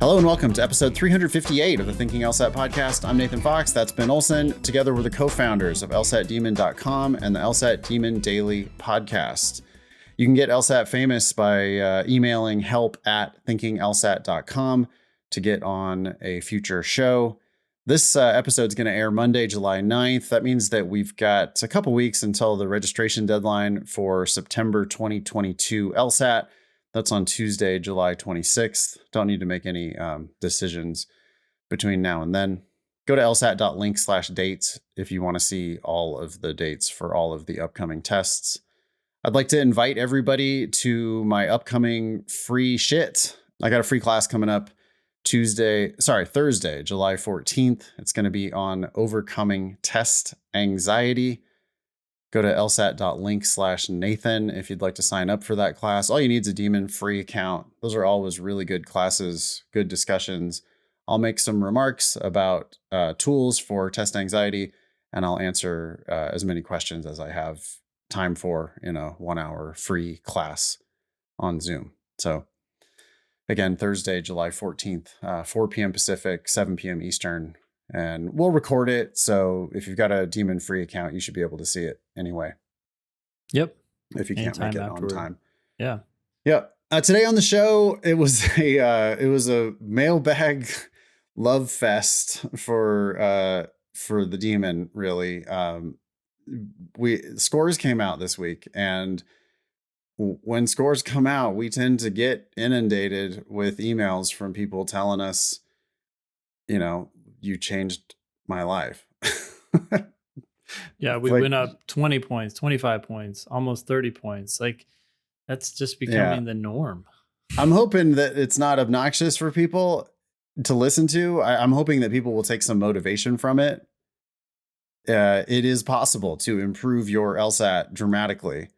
Hello and welcome to episode 358 of the Thinking LSAT podcast. I'm Nathan Fox. That's Ben Olson. Together we're the co-founders of LSATdemon.com and the LSAT Demon Daily podcast. You can get LSAT famous by emailing help@thinkinglsat.com to get on a future show. This episode is going to air Monday, July 9th. That means that we've got a couple weeks until the registration deadline for September 2022 LSAT. That's on Tuesday, July 26th. Don't need to make any decisions between now and then. Go to lsat.link/dates if you want to see all of the dates for all of the upcoming tests. I'd like to invite everybody to my upcoming free shit. I got a free class coming up Thursday, July 14th. It's going to be on overcoming test anxiety. Go to lsat.link/Nathan if you'd like to sign up for that class. All you need is a Demon free account. Those are always really good classes, good discussions. I'll make some remarks about tools for test anxiety, and I'll answer as many questions as I have time for in a 1-hour free class on Zoom. So again, Thursday, July 14th, 4 p.m. Pacific, 7 p.m. Eastern. And we'll record it. So if you've got a Demon free account, you should be able to see it anyway. Yep. If you can't make it on time. Yeah. Yep. Today on the show, it was a mailbag love fest for the Demon, really. Scores came out this week, and when scores come out, we tend to get inundated with emails from people telling us, you changed my life. Yeah, we went up 20 points, 25 points, almost 30 points. Like, that's just becoming the norm. I'm hoping that it's not obnoxious for people to listen to. I'm hoping that people will take some motivation from it. It is possible to improve your LSAT dramatically.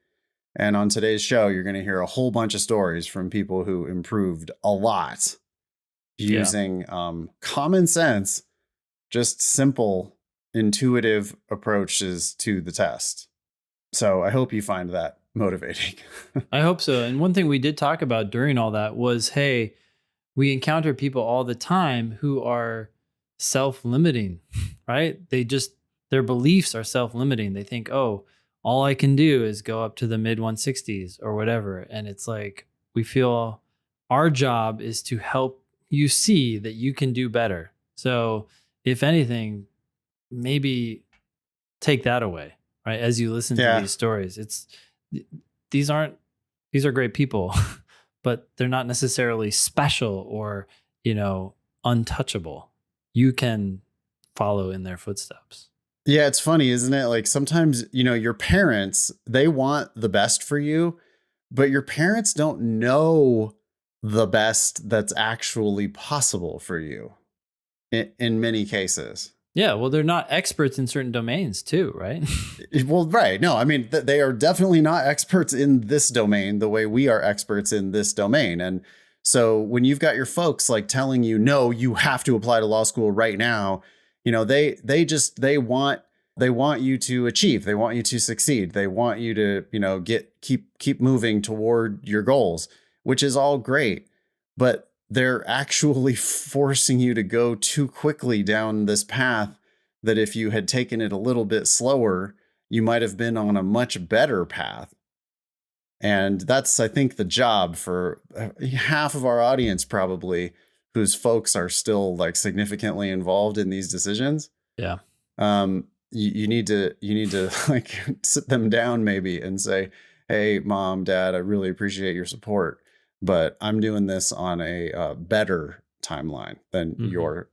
And on today's show, you're going to hear a whole bunch of stories from people who improved a lot using common sense, just simple, intuitive approaches to the test. So I hope you find that motivating. I hope so. And one thing we did talk about during all that was, hey, we encounter people all the time who are self-limiting, right? Their beliefs are self-limiting. They think, oh, all I can do is go up to the mid 160s or whatever. And it's like, we feel our job is to help you see that you can do better. So if anything, maybe take that away, right? As you listen to these stories, these are great people, but they're not necessarily special or, untouchable. You can follow in their footsteps. Yeah, it's funny, isn't it? Like sometimes, your parents, they want the best for you, but your parents don't know the best that's actually possible for you in many cases. Yeah, well, they're not experts in certain domains too, right? Well, right. No, I mean, they are definitely not experts in this domain the way we are experts in this domain. And so when you've got your folks like telling you, no, you have to apply to law school right now, they want you to achieve. They want you to succeed. They want you to, keep moving toward your goals, which is all great. But they're actually forcing you to go too quickly down this path that if you had taken it a little bit slower, you might have been on a much better path. And that's, I think, the job for half of our audience, probably, whose folks are still like significantly involved in these decisions. Yeah. You need to like sit them down maybe and say, hey, mom, dad, I really appreciate your support, but I'm doing this on a better timeline than your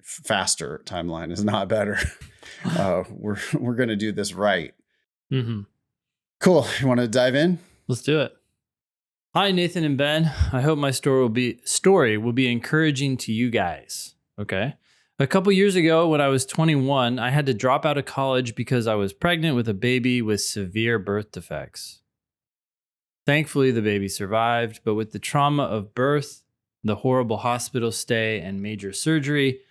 faster timeline is not better. We're going to do this right. Mm-hmm. Cool. You want to dive in? Let's do it. Hi, Nathan and Ben. I hope my story will be encouraging to you guys. Okay. A couple years ago, when I was 21, I had to drop out of college because I was pregnant with a baby with severe birth defects. Thankfully, the baby survived, but with the trauma of birth, the horrible hospital stay and major surgery,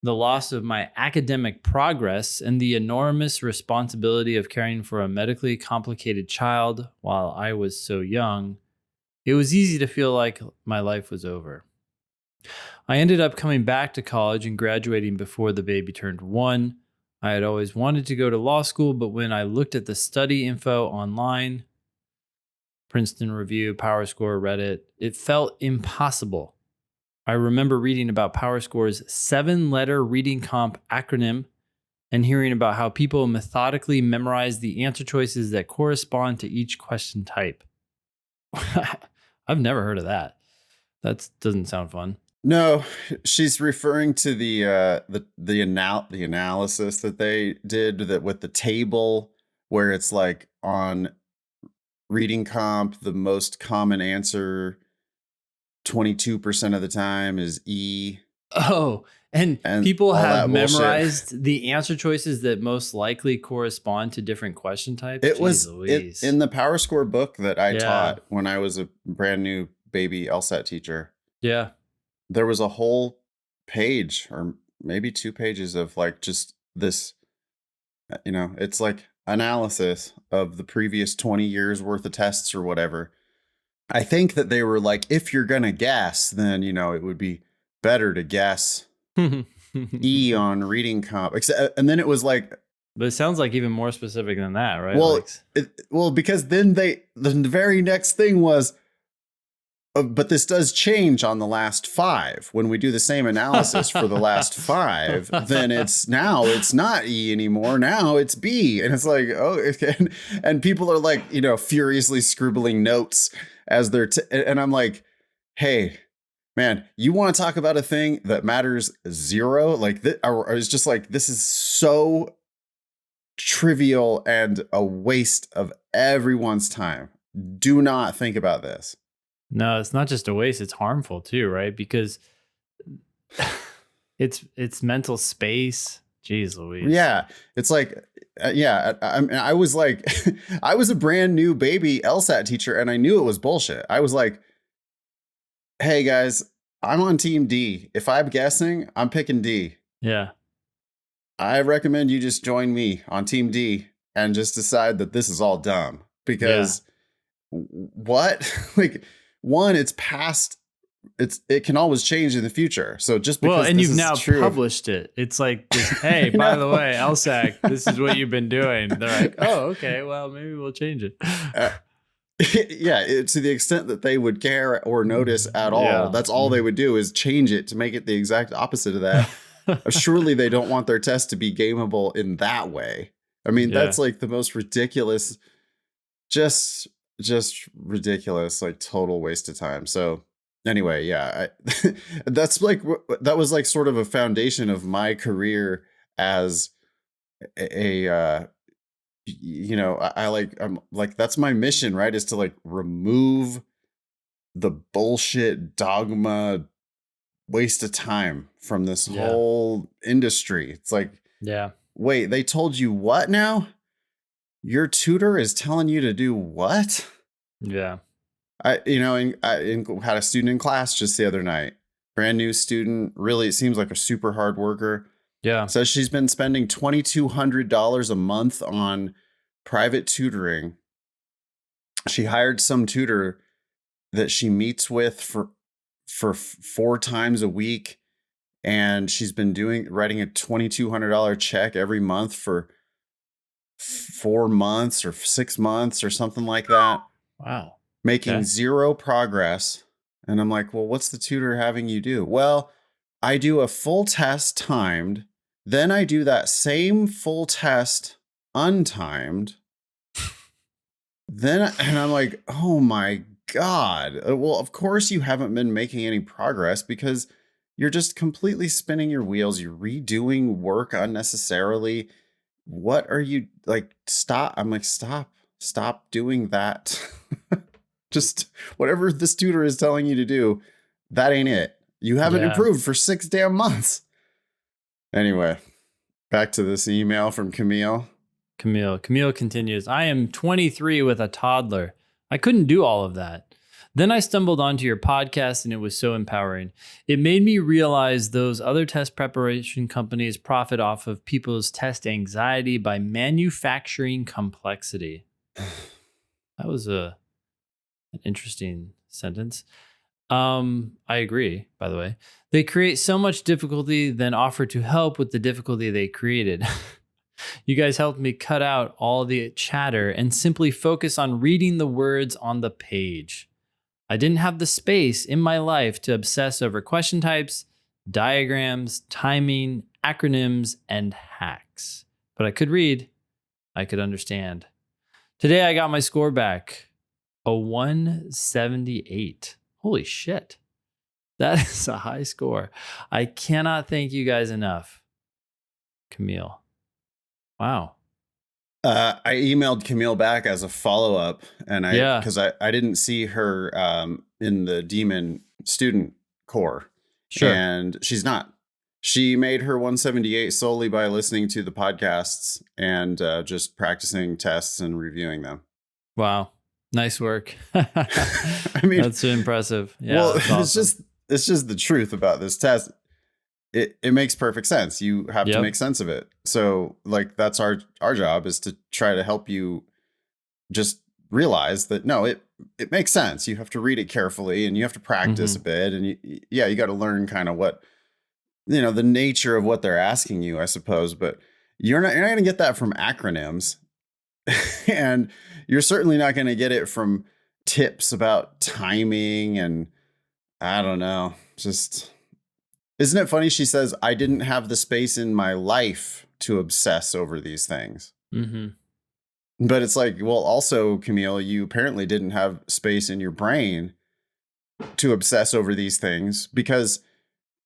the loss of my academic progress, and the enormous responsibility of caring for a medically complicated child while I was so young, it was easy to feel like my life was over. I ended up coming back to college and graduating before the baby turned 1. I had always wanted to go to law school, but when I looked at the study info online, Princeton Review, PowerScore, Reddit, it felt impossible. I remember reading about PowerScore's 7-letter reading comp acronym and hearing about how people methodically memorize the answer choices that correspond to each question type. I've never heard of that. That doesn't sound fun. No, she's referring to the analysis that they did that with the table where it's like on reading comp, the most common answer 22% of the time is E. Oh, and people all have that bullshit. memorized the answer choices that most likely correspond to different question types. It was in the PowerScore book that I taught when I was a brand new baby LSAT teacher. Yeah. There was a whole page or maybe 2 pages of like just this, it's like analysis of the previous 20 years worth of tests or whatever. I think that they were like, if you're going to guess, then, it would be better to guess E on reading comp. And then it was like, but it sounds like even more specific than that, right? Well, because then the very next thing was, but this does change on the last 5. When we do the same analysis for the last 5, then it's not E anymore. Now it's B. And it's like, oh, and people are like, furiously scribbling notes as they're, and I'm like, hey, man, you want to talk about a thing that matters 0? Like, I was just like, this is so trivial and a waste of everyone's time. Do not think about this. No, it's not just a waste. It's harmful too, right? Because it's mental space. Jeez Louise. Yeah. It's like, I was like, I was a brand new baby LSAT teacher and I knew it was bullshit. I was like, hey guys, I'm on team D. If I'm guessing, I'm picking D. Yeah. I recommend you just join me on team D and just decide that this is all dumb because what? Like, one, it's past. It can always change in the future. So just because and you've now published it, it's like, hey, by the way, LSAC, this is what you've been doing. They're like, oh, okay, well, maybe we'll change it. To the extent that they would care or notice at all, that's all they would do is change it to make it the exact opposite of that. Surely they don't want their test to be gameable in that way. I mean, that's like the most ridiculous, just ridiculous, like total waste of time. So anyway, that's like, that was like sort of a foundation of my career as I'm like, that's my mission, right? Is to like remove the bullshit dogma waste of time from this whole industry. It's like, wait, they told you what now? Your tutor is telling you to do what? Yeah. I had a student in class just the other night, brand new student, really, it seems like a super hard worker. Yeah. Says she's been spending $2,200 a month on private tutoring. She hired some tutor that she meets with for 4 times a week. And she's been writing a $2,200 check every month for 4 months or 6 months or something like that. Wow. Making 0 progress. And I'm like, well, what's the tutor having you do? Well, I do a full test timed. Then I do that same full test untimed. And I'm like, oh my God. Well, of course you haven't been making any progress because you're just completely spinning your wheels. You're redoing work unnecessarily. What are you like? Stop. I'm like, stop doing that. Just whatever this tutor is telling you to do, that ain't it. You haven't improved for 6 damn months. Anyway, back to this email from Camille. Camille continues, I am 23 with a toddler. I couldn't do all of that. Then I stumbled onto your podcast and it was so empowering. It made me realize those other test preparation companies profit off of people's test anxiety by manufacturing complexity. That was an interesting sentence. I agree, by the way. They create so much difficulty, then offer to help with the difficulty they created. You guys helped me cut out all the chatter and simply focus on reading the words on the page. I didn't have the space in my life to obsess over question types, diagrams, timing, acronyms, and hacks. But I could read, I could understand. Today I got my score back, a 178. Holy shit. That is a high score. I cannot thank you guys enough. Camille. Wow. I emailed Camille back as a follow-up, and because I didn't see her in the Demon student core. Sure. And she's not. She made her 178 solely by listening to the podcasts and just practicing tests and reviewing them. Wow. Nice work. I mean, that's impressive. Yeah, well, awesome. it's just the truth about this test. It makes perfect sense. You have to make sense of it. So like that's our job, is to try to help you just realize that no, it makes sense. You have to read it carefully and you have to practice a bit, and you got to learn kind of what, the nature of what they're asking you, I suppose, but you're not going to get that from acronyms. And you're certainly not going to get it from tips about timing and I don't know, just. Isn't it funny? She says, I didn't have the space in my life to obsess over these things. But it's like, well, also, Camille, you apparently didn't have space in your brain to obsess over these things, because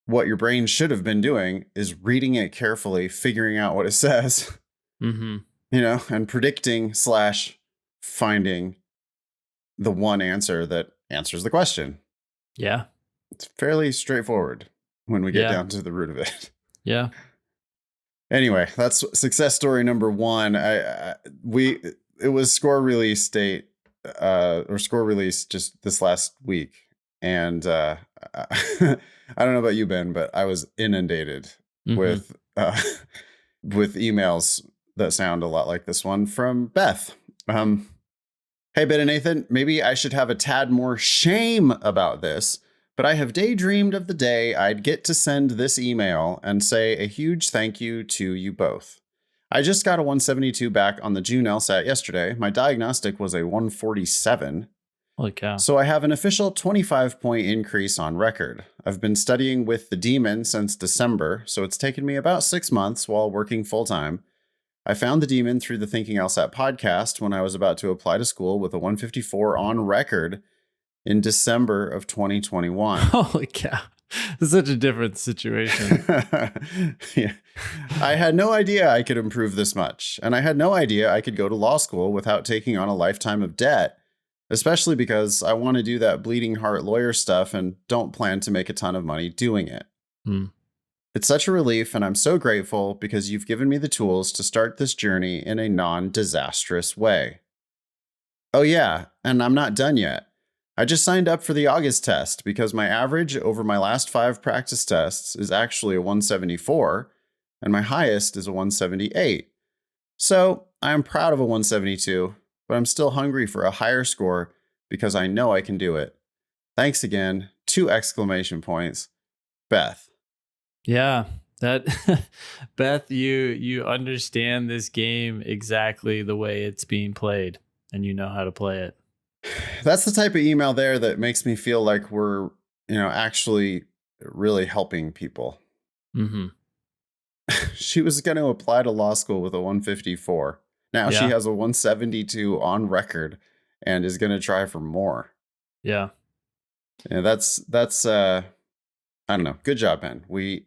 what your brain should have been doing is reading it carefully, figuring out what it says, and predicting / finding the one answer that answers the question. Yeah. It's fairly straightforward when we get down to the root of it. Yeah. Anyway, that's success story number 1. It was score release date or score release just this last week. And I don't know about you, Ben, but I was inundated with emails that sound a lot like this one from Beth. Hey, Ben and Nathan, maybe I should have a tad more shame about this, but I have daydreamed of the day I'd get to send this email and say a huge thank you to you both. I just got a 172 back on the June LSAT yesterday. My diagnostic was a 147. Holy cow. So I have an official 25-point increase on record. I've been studying with the Demon since December, so it's taken me about 6 months while working full-time. I found the Demon through the Thinking LSAT podcast when I was about to apply to school with a 154 on record in December of 2021. Holy cow. It's such a different situation. Yeah. I had no idea I could improve this much, and I had no idea I could go to law school without taking on a lifetime of debt, especially because I want to do that bleeding heart lawyer stuff and don't plan to make a ton of money doing it. It's such a relief, and I'm so grateful because you've given me the tools to start this journey in a non-disastrous way. Oh yeah, and I'm not done yet. I just signed up for the August test because my average over my last 5 practice tests is actually a 174, and my highest is a 178. So I am proud of a 172, but I'm still hungry for a higher score because I know I can do it. Thanks again. 2 exclamation points. Beth. Yeah, that Beth, you understand this game exactly the way it's being played, and you know how to play it. That's the type of email there that makes me feel like we're, actually really helping people. She was going to apply to law school with a 154. Now she has a 172 on record and is going to try for more. Yeah. Yeah, that's I don't know. Good job, Ben. We've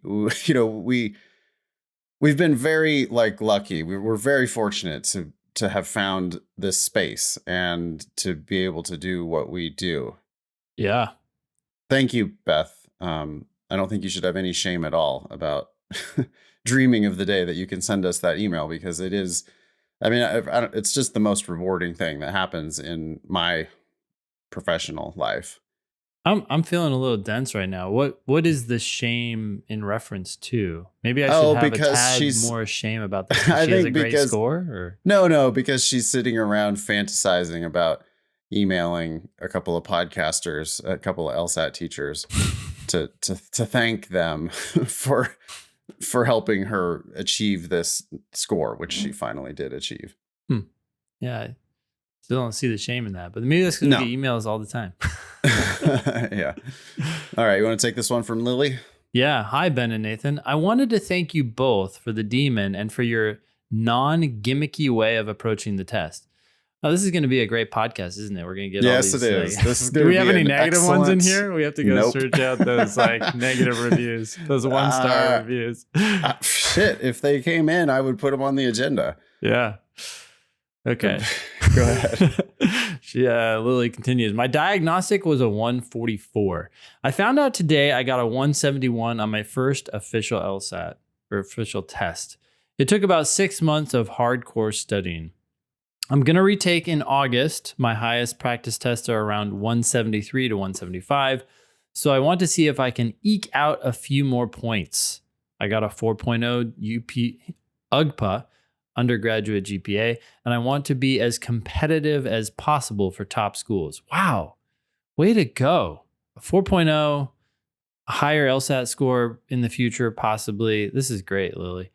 been very lucky. We're very fortunate to have found this space and to be able to do what we do. Yeah. Thank you, Beth. I don't think you should have any shame at all about dreaming of the day that you can send us that email, because it is, it's just the most rewarding thing that happens in my professional life. I'm feeling a little dense right now. What is the shame in reference to? Maybe I should have a tad more shame about this. She has a great score? Or? No, because she's sitting around fantasizing about emailing a couple of podcasters, a couple of LSAT teachers to thank them for helping her achieve this score, which she finally did achieve. Yeah. I still don't see the shame in that, but maybe that's because we get emails all the time. Yeah. All right. You want to take this one from Lily? Yeah. Hi, Ben and Nathan. I wanted to thank you both for the demon and for your non-gimmicky way of approaching the test. Oh, this is going to be a great podcast, isn't it? We're going to get all these. Yes, it is. Like, this is do we have any negative ones in here? We have to go search out those like negative reviews, those 1-star reviews. Shit, if they came in, I would put them on the agenda. Yeah. Okay. Go ahead. Lily continues. My diagnostic was a 144. I found out today I got a 171 on my first official LSAT or official test. It took about 6 months of hardcore studying. I'm going to retake in August. My highest practice tests are around 173 to 175. So I want to see if I can eke out a few more points. I got a 4.0 UGPA, undergraduate GPA, and I want to be as competitive as possible for top schools. Wow. Way to go. A 4.0, a higher LSAT score in the future, possibly. This is great, Lily.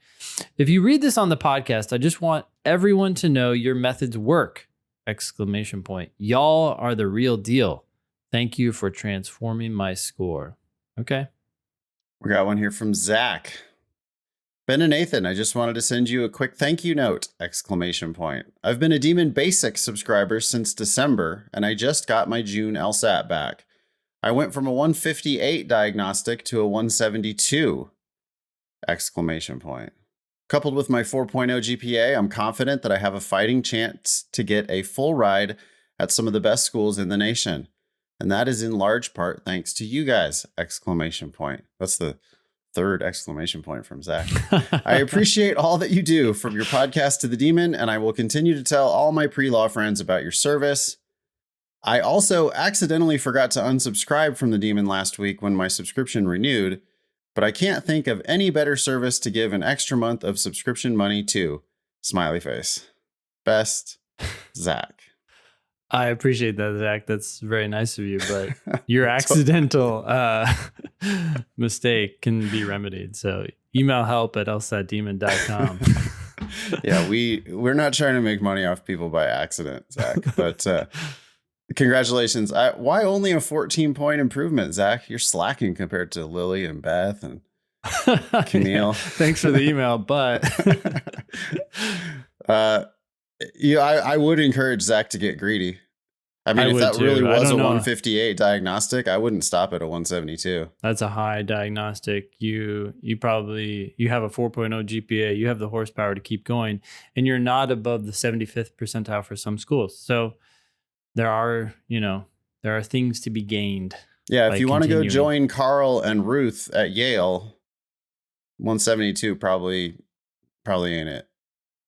If you read this on the podcast, I just want everyone to know your methods work! ! Y'all are the real deal. Thank you for transforming my score. Okay. We got one here from Zach. Ben and Nathan, I just wanted to send you a quick thank you note! I've been a Demon Basics subscriber since December, and I just got my June LSAT back. I went from a 158 diagnostic to a 172! Coupled with my 4.0 GPA, I'm confident that I have a fighting chance to get a full ride at some of the best schools in the nation. And that is in large part thanks to you guys! That's the third exclamation point from Zach. I appreciate all that you do, from your podcast to the Demon, and I will continue to tell all my pre-law friends about your service. I also accidentally forgot to unsubscribe from the Demon last week when my subscription renewed, but I can't think of any better service to give an extra month of subscription money to. Smiley face. Best, Zach. I appreciate that, Zach. That's very nice of you, but your accidental mistake can be remedied. So email help@lsatdemon.com. Yeah, we're not trying to make money off people by accident, Zach, but congratulations. Why only a 14-point improvement, Zach? You're slacking compared to Lily and Beth and Camille. Yeah, thanks for the email, but I would encourage Zach to get greedy. I mean, if that really was a 158 diagnostic, I wouldn't stop at a 172. That's a high diagnostic. You have a 4.0 GPA. You have the horsepower to keep going, and you're not above the 75th percentile for some schools. So there are things to be gained. Yeah, if you want to go join Carl and Ruth at Yale, 172 probably ain't it.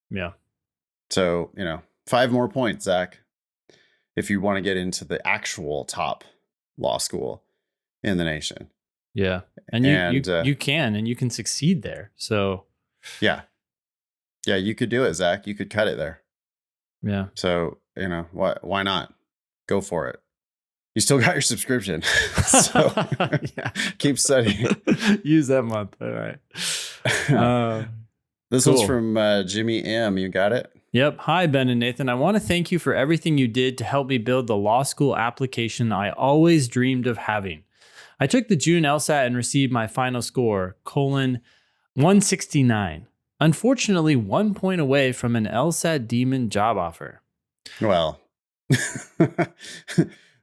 Yeah. So, 5 more points, Zach, if you want to get into the actual top law school in the nation. Yeah. And you can succeed there. So yeah, you could do it, Zach. You could cut it there. Yeah. So, why not? Go for it. You still got your subscription. So keep studying. Use that month. All right. This one's from Jimmy M. You got it? Yep. Hi, Ben and Nathan. I want to thank you for everything you did to help me build the law school application I always dreamed of having. I took the June LSAT and received my final score, 169. Unfortunately, 1 point away from an LSAT Demon job offer. Well, the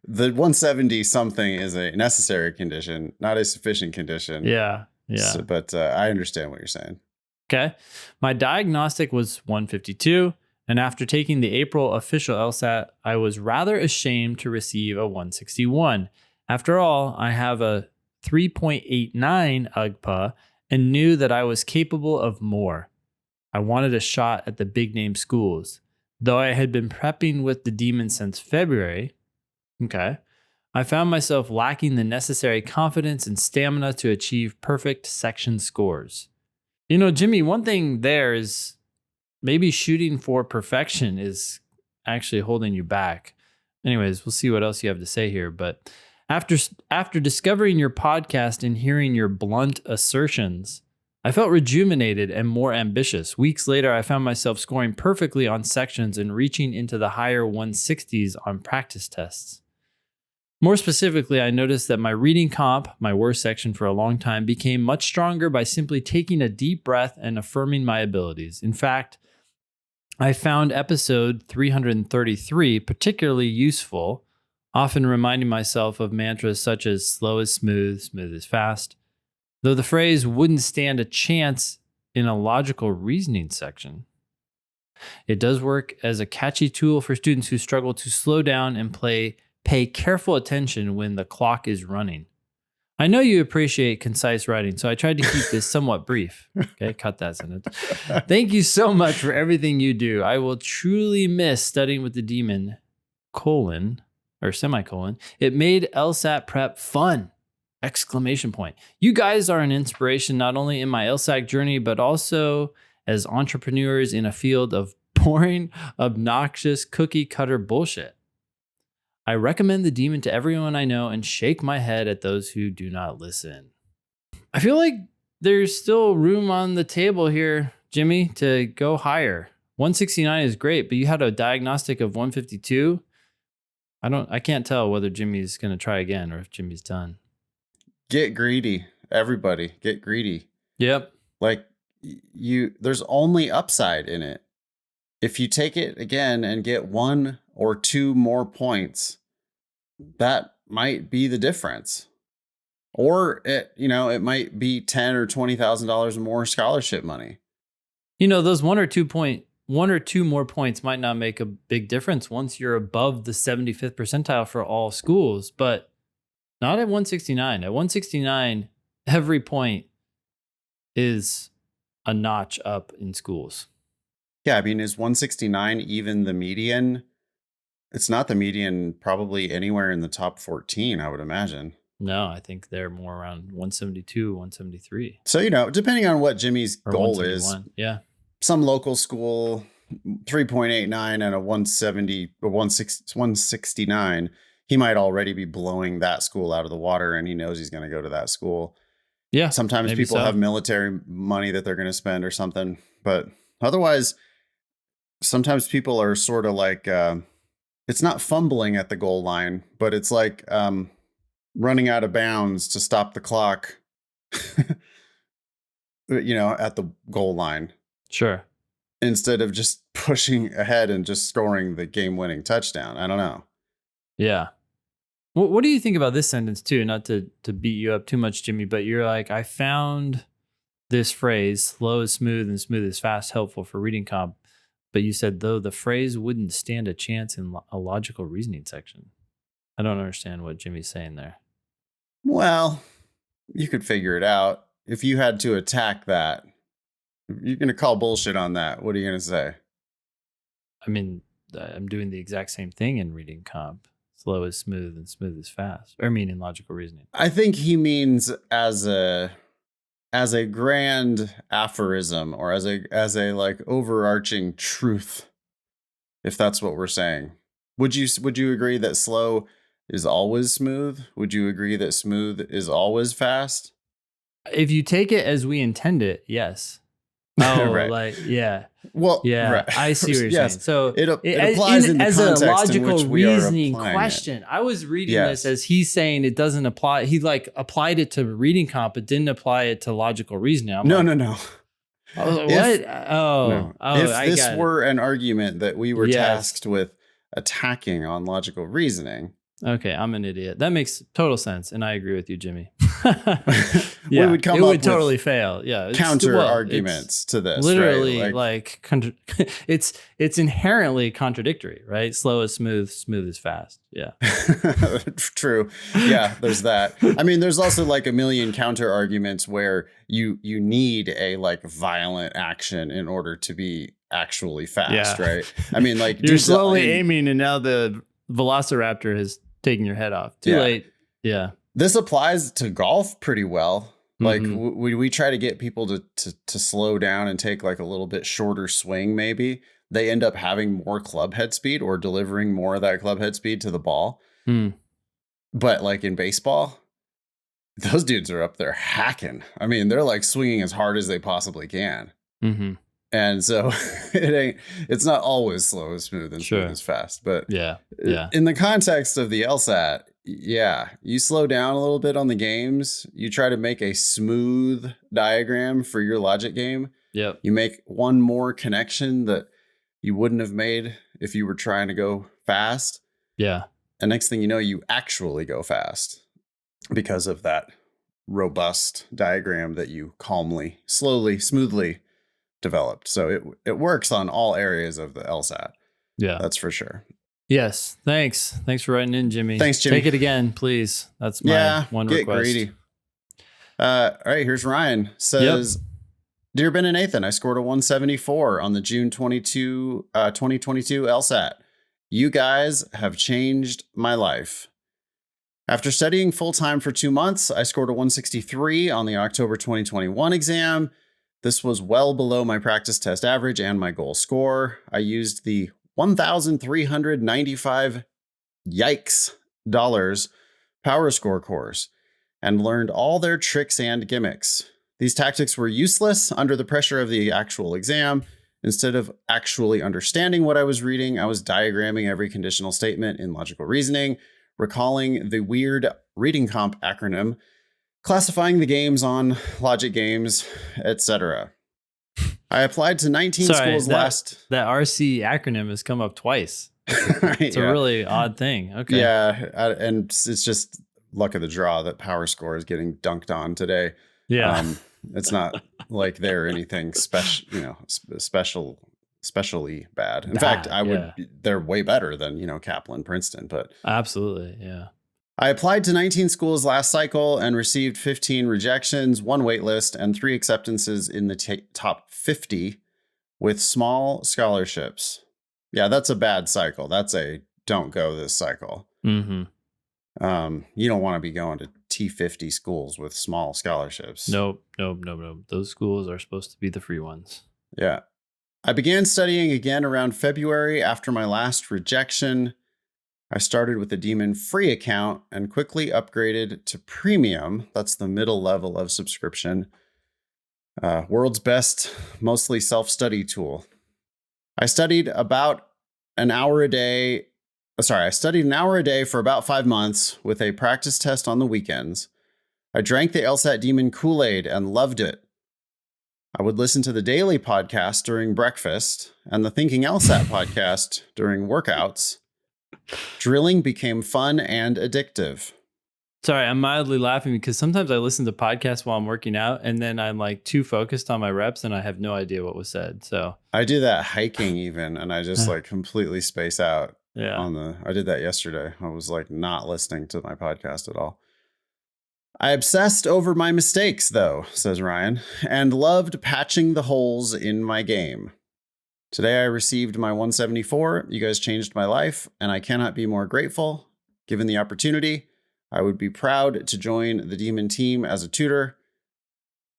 170 something is a necessary condition, not a sufficient condition. Yeah. So, but I understand what you're saying. Okay. My diagnostic was 152, and after taking the April official LSAT, I was rather ashamed to receive a 161. After all, I have a 3.89 UGPA and knew that I was capable of more. I wanted a shot at the big name schools. Though I had been prepping with the Demon since February, I found myself lacking the necessary confidence and stamina to achieve perfect section scores. Jimmy, one thing there is maybe shooting for perfection is actually holding you back. anyways, we'll see what else you have to say here. But after discovering your podcast and hearing your blunt assertions, I felt rejuvenated and more ambitious. Weeks later, I found myself scoring perfectly on sections and reaching into the higher 160s on practice tests. More specifically, I noticed that my reading comp, my worst section for a long time, became much stronger by simply taking a deep breath and affirming my abilities. In fact, I found episode 333 particularly useful, often reminding myself of mantras such as slow is smooth, smooth is fast, though the phrase wouldn't stand a chance in a logical reasoning section. It does work as a catchy tool for students who struggle to slow down and pay careful attention when the clock is running. I know you appreciate concise writing, so I tried to keep this somewhat brief. Okay, cut that sentence. Thank you so much for everything you do. I will truly miss studying with the demon, semicolon. It made LSAT prep fun! Exclamation point. You guys are an inspiration not only in my LSAT journey, but also as entrepreneurs in a field of boring, obnoxious, cookie cutter bullshit. I recommend the demon to everyone I know and shake my head at those who do not listen. I feel like there's still room on the table here, Jimmy, to go higher. 169 is great, but you had a diagnostic of 152. I can't tell whether Jimmy's going to try again or if Jimmy's done. Get greedy. Everybody, get greedy. Yep. Like there's only upside in it. If you take it again and get 1 or 2 more points, that might be the difference. Or it might be $10,000 or $20,000 more scholarship money. Those 1 or 2 more points might not make a big difference once you're above the 75th percentile for all schools, but not at 169. At 169, every point is a notch up in schools. Yeah, I mean, is 169 even the median? It's not the median probably anywhere in the top 14, I would imagine. No, I think they're more around 172, 173. So, depending on what Jimmy's goal is. Yeah. Some local school, 3.89 and a 170 or 169, he might already be blowing that school out of the water and he knows he's going to go to that school. Yeah. Sometimes people have military money that they're going to spend or something, but otherwise, sometimes people are sort of like, it's not fumbling at the goal line, but it's like running out of bounds to stop the clock, at the goal line. Sure. Instead of just pushing ahead and just scoring the game-winning touchdown. I don't know. Yeah. What do you think about this sentence too? Not to beat you up too much, Jimmy, but you're like, I found this phrase, slow is smooth and smooth is fast, helpful for reading comp. But you said, though, the phrase wouldn't stand a chance in a logical reasoning section. I don't understand what Jimmy's saying there. Well, you could figure it out. If you had to attack that, you're going to call bullshit on that. What are you going to say? I mean, I'm doing the exact same thing in reading comp. Slow is smooth and smooth is fast. Or I mean in logical reasoning. I think he means as a grand aphorism or as a like overarching truth, if that's what we're saying. Would you agree that slow is always smooth? Would you agree that smooth is always fast? If you take it as we intend it, yes. Oh, right. Yeah. Well, yeah, right. I see what you're saying. So it applies in the as context a logical in which we reasoning are question. it. I was reading this as he's saying it doesn't apply. He applied it to reading comp, but didn't apply it to logical reasoning. No. I was like, what? If this were an argument that we were tasked with attacking on logical reasoning. Okay, I'm an idiot. That makes total sense, and I agree with you, Jimmy. We would come it up would with totally fail. Yeah, counter arguments to this. Literally, right? it's inherently contradictory, right? Slow is smooth, smooth is fast. Yeah, true. Yeah, there's that. I mean, there's also like a million counter arguments where you need a like violent action in order to be actually fast, right? I mean, like you're slowly aiming, and now the Velociraptor has taken your head off. Too late. Yeah. This applies to golf pretty well. Like we try to get people to slow down and take like a little bit shorter swing. Maybe they end up having more club head speed or delivering more of that club head speed to the ball. But like in baseball, those dudes are up there hacking. I mean, they're like swinging as hard as they possibly can. And so it's not always slow and smooth and smooth as fast. But in the context of the LSAT, you slow down a little bit on the games. You try to make a smooth diagram for your logic game. You make one more connection that you wouldn't have made if you were trying to go fast. And next thing you know, you actually go fast because of that robust diagram that you calmly, slowly, smoothly developed. So it works on all areas of the LSAT. That's for sure. Yes. Thanks for writing in, Jimmy. Thanks, Jimmy. Take it again, please. That's my one request. Greedy. All right, here's Ryan. Says, Dear Ben and Nathan, I scored a 174 on the June 2022 LSAT. You guys have changed my life. After studying full-time for 2 months, I scored a 163 on the October 2021 exam. This was well below my practice test average and my goal score. I used the $1,395 dollars Power Score course and learned all their tricks and gimmicks. These tactics were useless under the pressure of the actual exam. Instead of actually understanding what I was reading, I was diagramming every conditional statement in logical reasoning, recalling the weird reading comp acronym, classifying the games on logic games, etc. I applied to 19 schools last. That RC acronym has come up twice. It's a really odd thing. Okay. Yeah, and it's just luck of the draw that Power Score is getting dunked on today. It's not like they're anything specially bad. In fact, they're way better than, Kaplan, Princeton, but absolutely. Yeah. I applied to 19 schools last cycle and received 15 rejections, 1 waitlist, and 3 acceptances in the top 50 with small scholarships. Yeah, that's a bad cycle. That's a don't go this cycle. You don't want to be going to T50 schools with small scholarships. Nope. Those schools are supposed to be the free ones. Yeah. I began studying again around February after my last rejection. I started with a Demon free account and quickly upgraded to premium. That's the middle level of subscription. World's best, mostly self-study tool. I studied an hour a day for about 5 months with a practice test on the weekends. I drank the LSAT Demon Kool-Aid and loved it. I would listen to the daily podcast during breakfast and the Thinking LSAT podcast during workouts. Drilling became fun and addictive. Sorry, I'm mildly laughing because sometimes I listen to podcasts while I'm working out and then I'm like too focused on my reps and I have no idea what was said. So I do that hiking even, and I just like completely space out. Yeah. I did that yesterday. I was like not listening to my podcast at all. I obsessed over my mistakes though, says Ryan, and loved patching the holes in my game. Today I received my 174. You guys changed my life, and I cannot be more grateful. Given the opportunity, I would be proud to join the Demon team as a tutor.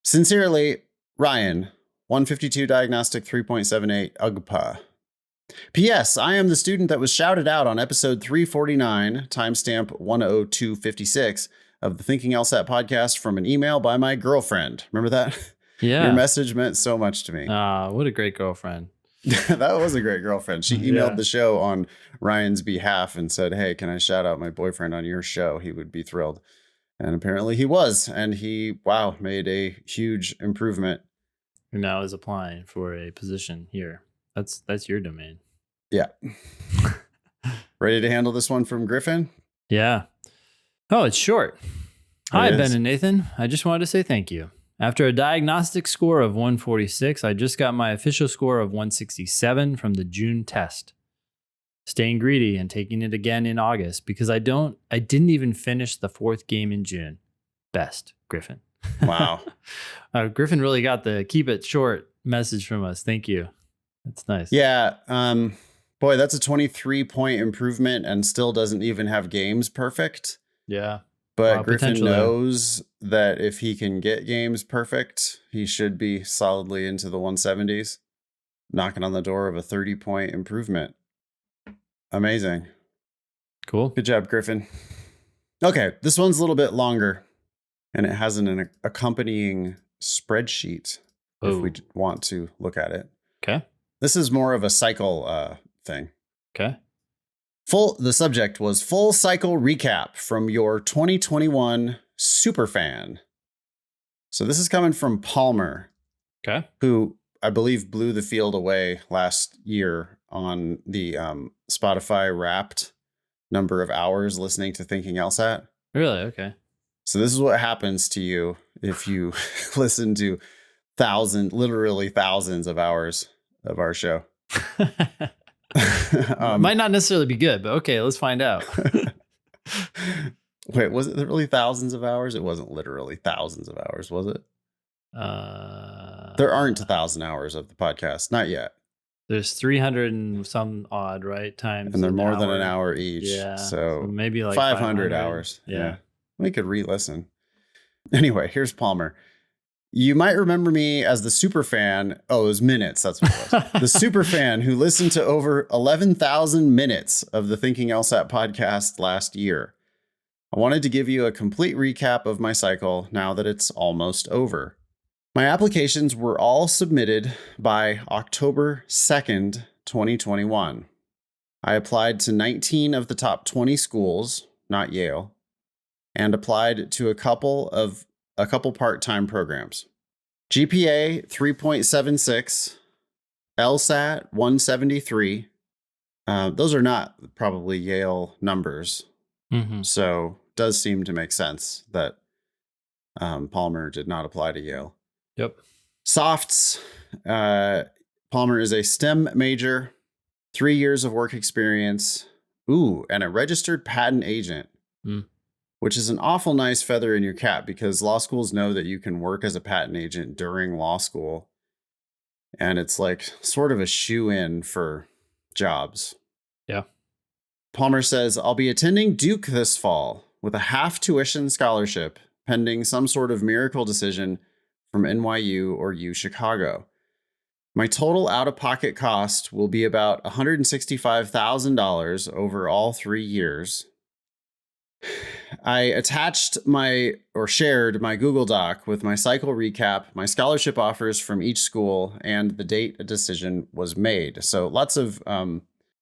Sincerely, Ryan, 152 Diagnostic 3.78 UGPA. P.S. I am the student that was shouted out on episode 349, timestamp 10256, of the Thinking LSAT podcast from an email by my girlfriend. Remember that? Yeah. Your message meant so much to me. What a great girlfriend. That was a great girlfriend. She emailed the show on Ryan's behalf and said, hey, can I shout out my boyfriend on your show? He would be thrilled. And apparently he was. And he, made a huge improvement. Who now is applying for a position here. That's your domain. Yeah. Ready to handle this one from Griffin? Yeah. Oh, it's short. Hi, Ben and Nathan. I just wanted to say thank you. After a diagnostic score of 146, I just got my official score of 167 from the June test. Staying greedy and taking it again in August because I didn't even finish the 4th game in June. Best, Griffin. Wow. Griffin really got the keep it short message from us. Thank you. That's nice. Yeah. Boy, that's a 23-point improvement and still doesn't even have games perfect. Yeah. But Griffin knows that if he can get games perfect, he should be solidly into the 170s. knocking on the door of a 30-point improvement. Amazing. Cool. Good job, Griffin. Okay, this one's a little bit longer, and it has an accompanying spreadsheet if we want to look at it. Okay. This is more of a cycle thing. Okay. The subject was full cycle recap from your 2021 superfan. So this is coming from Palmer. Okay. Who I believe blew the field away last year on the Spotify Wrapped number of hours listening to Thinking LSAT. Really? Okay. So this is what happens to you if you listen to literally thousands of hours of our show. Might not necessarily be good, but okay, let's find out. Wait, was it really thousands of hours? It wasn't literally thousands of hours, was it? There aren't 1,000 hours of the podcast, not yet. There's 300 and some odd, right? Times, and they're more than an hour each. Yeah, so maybe like 500 hours. Yeah, we could re-listen. Anyway, here's Palmer. You might remember me as the super fan. Oh, it was minutes. That's what it was. The super fan who listened to over 11,000 minutes of the Thinking LSAT podcast last year. I wanted to give you a complete recap of my cycle now that it's almost over. My applications were all submitted by October 2nd, 2021. I applied to 19 of the top 20 schools, not Yale, and applied to a couple part-time programs. GPA 3.76, LSAT 173. Those are not probably Yale numbers. Mm-hmm. So it does seem to make sense that Palmer did not apply to Yale. Yep. Softs. Palmer is a STEM major, 3 years of work experience. And a registered patent agent. Which is an awful nice feather in your cap because law schools know that you can work as a patent agent during law school. And it's like sort of a shoe-in for jobs. Yeah. Palmer says, I'll be attending Duke this fall with a half tuition scholarship pending some sort of miracle decision from NYU or U Chicago. My total out-of-pocket cost will be about $165,000 over all 3 years. I attached shared my Google Doc with my cycle recap, my scholarship offers from each school, and the date a decision was made. So lots of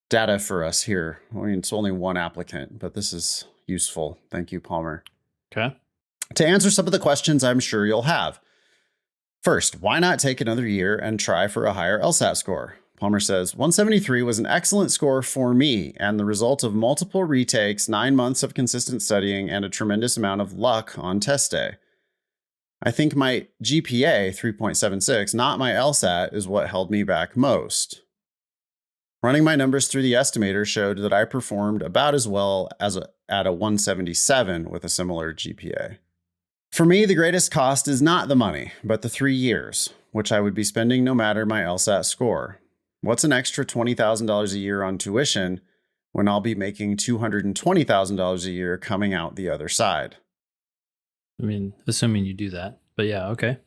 data for us here. I mean, it's only one applicant, but this is useful. Thank you, Palmer. Okay. To answer some of the questions I'm sure you'll have. First, why not take another year and try for a higher LSAT score? Palmer says, 173 was an excellent score for me and the result of multiple retakes, 9 months of consistent studying, and a tremendous amount of luck on test day. I think my GPA, 3.76, not my LSAT, is what held me back most. Running my numbers through the estimator showed that I performed about as well as at a 177 with a similar GPA. For me, the greatest cost is not the money, but the 3 years, which I would be spending no matter my LSAT score. What's an extra $20,000 a year on tuition when I'll be making $220,000 a year coming out the other side? I mean, assuming you do that, but yeah, okay.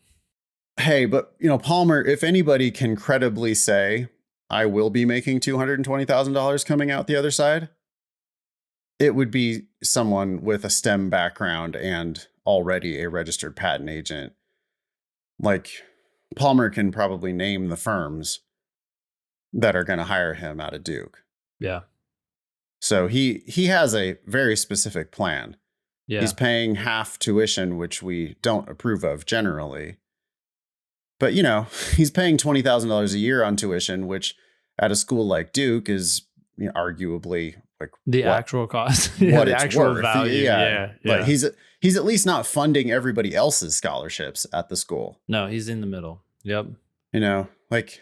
Hey, but Palmer, if anybody can credibly say, I will be making $220,000 coming out the other side, it would be someone with a STEM background and already a registered patent agent. Like, Palmer can probably name the firms that are going to hire him out of Duke. Yeah. So he has a very specific plan. Yeah. He's paying half tuition, which we don't approve of generally. But, he's paying $20,000 a year on tuition, which at a school like Duke is arguably like the actual cost, what the it's actual worth. value. Yeah. But he's at least not funding everybody else's scholarships at the school. No, he's in the middle. Yep. Like,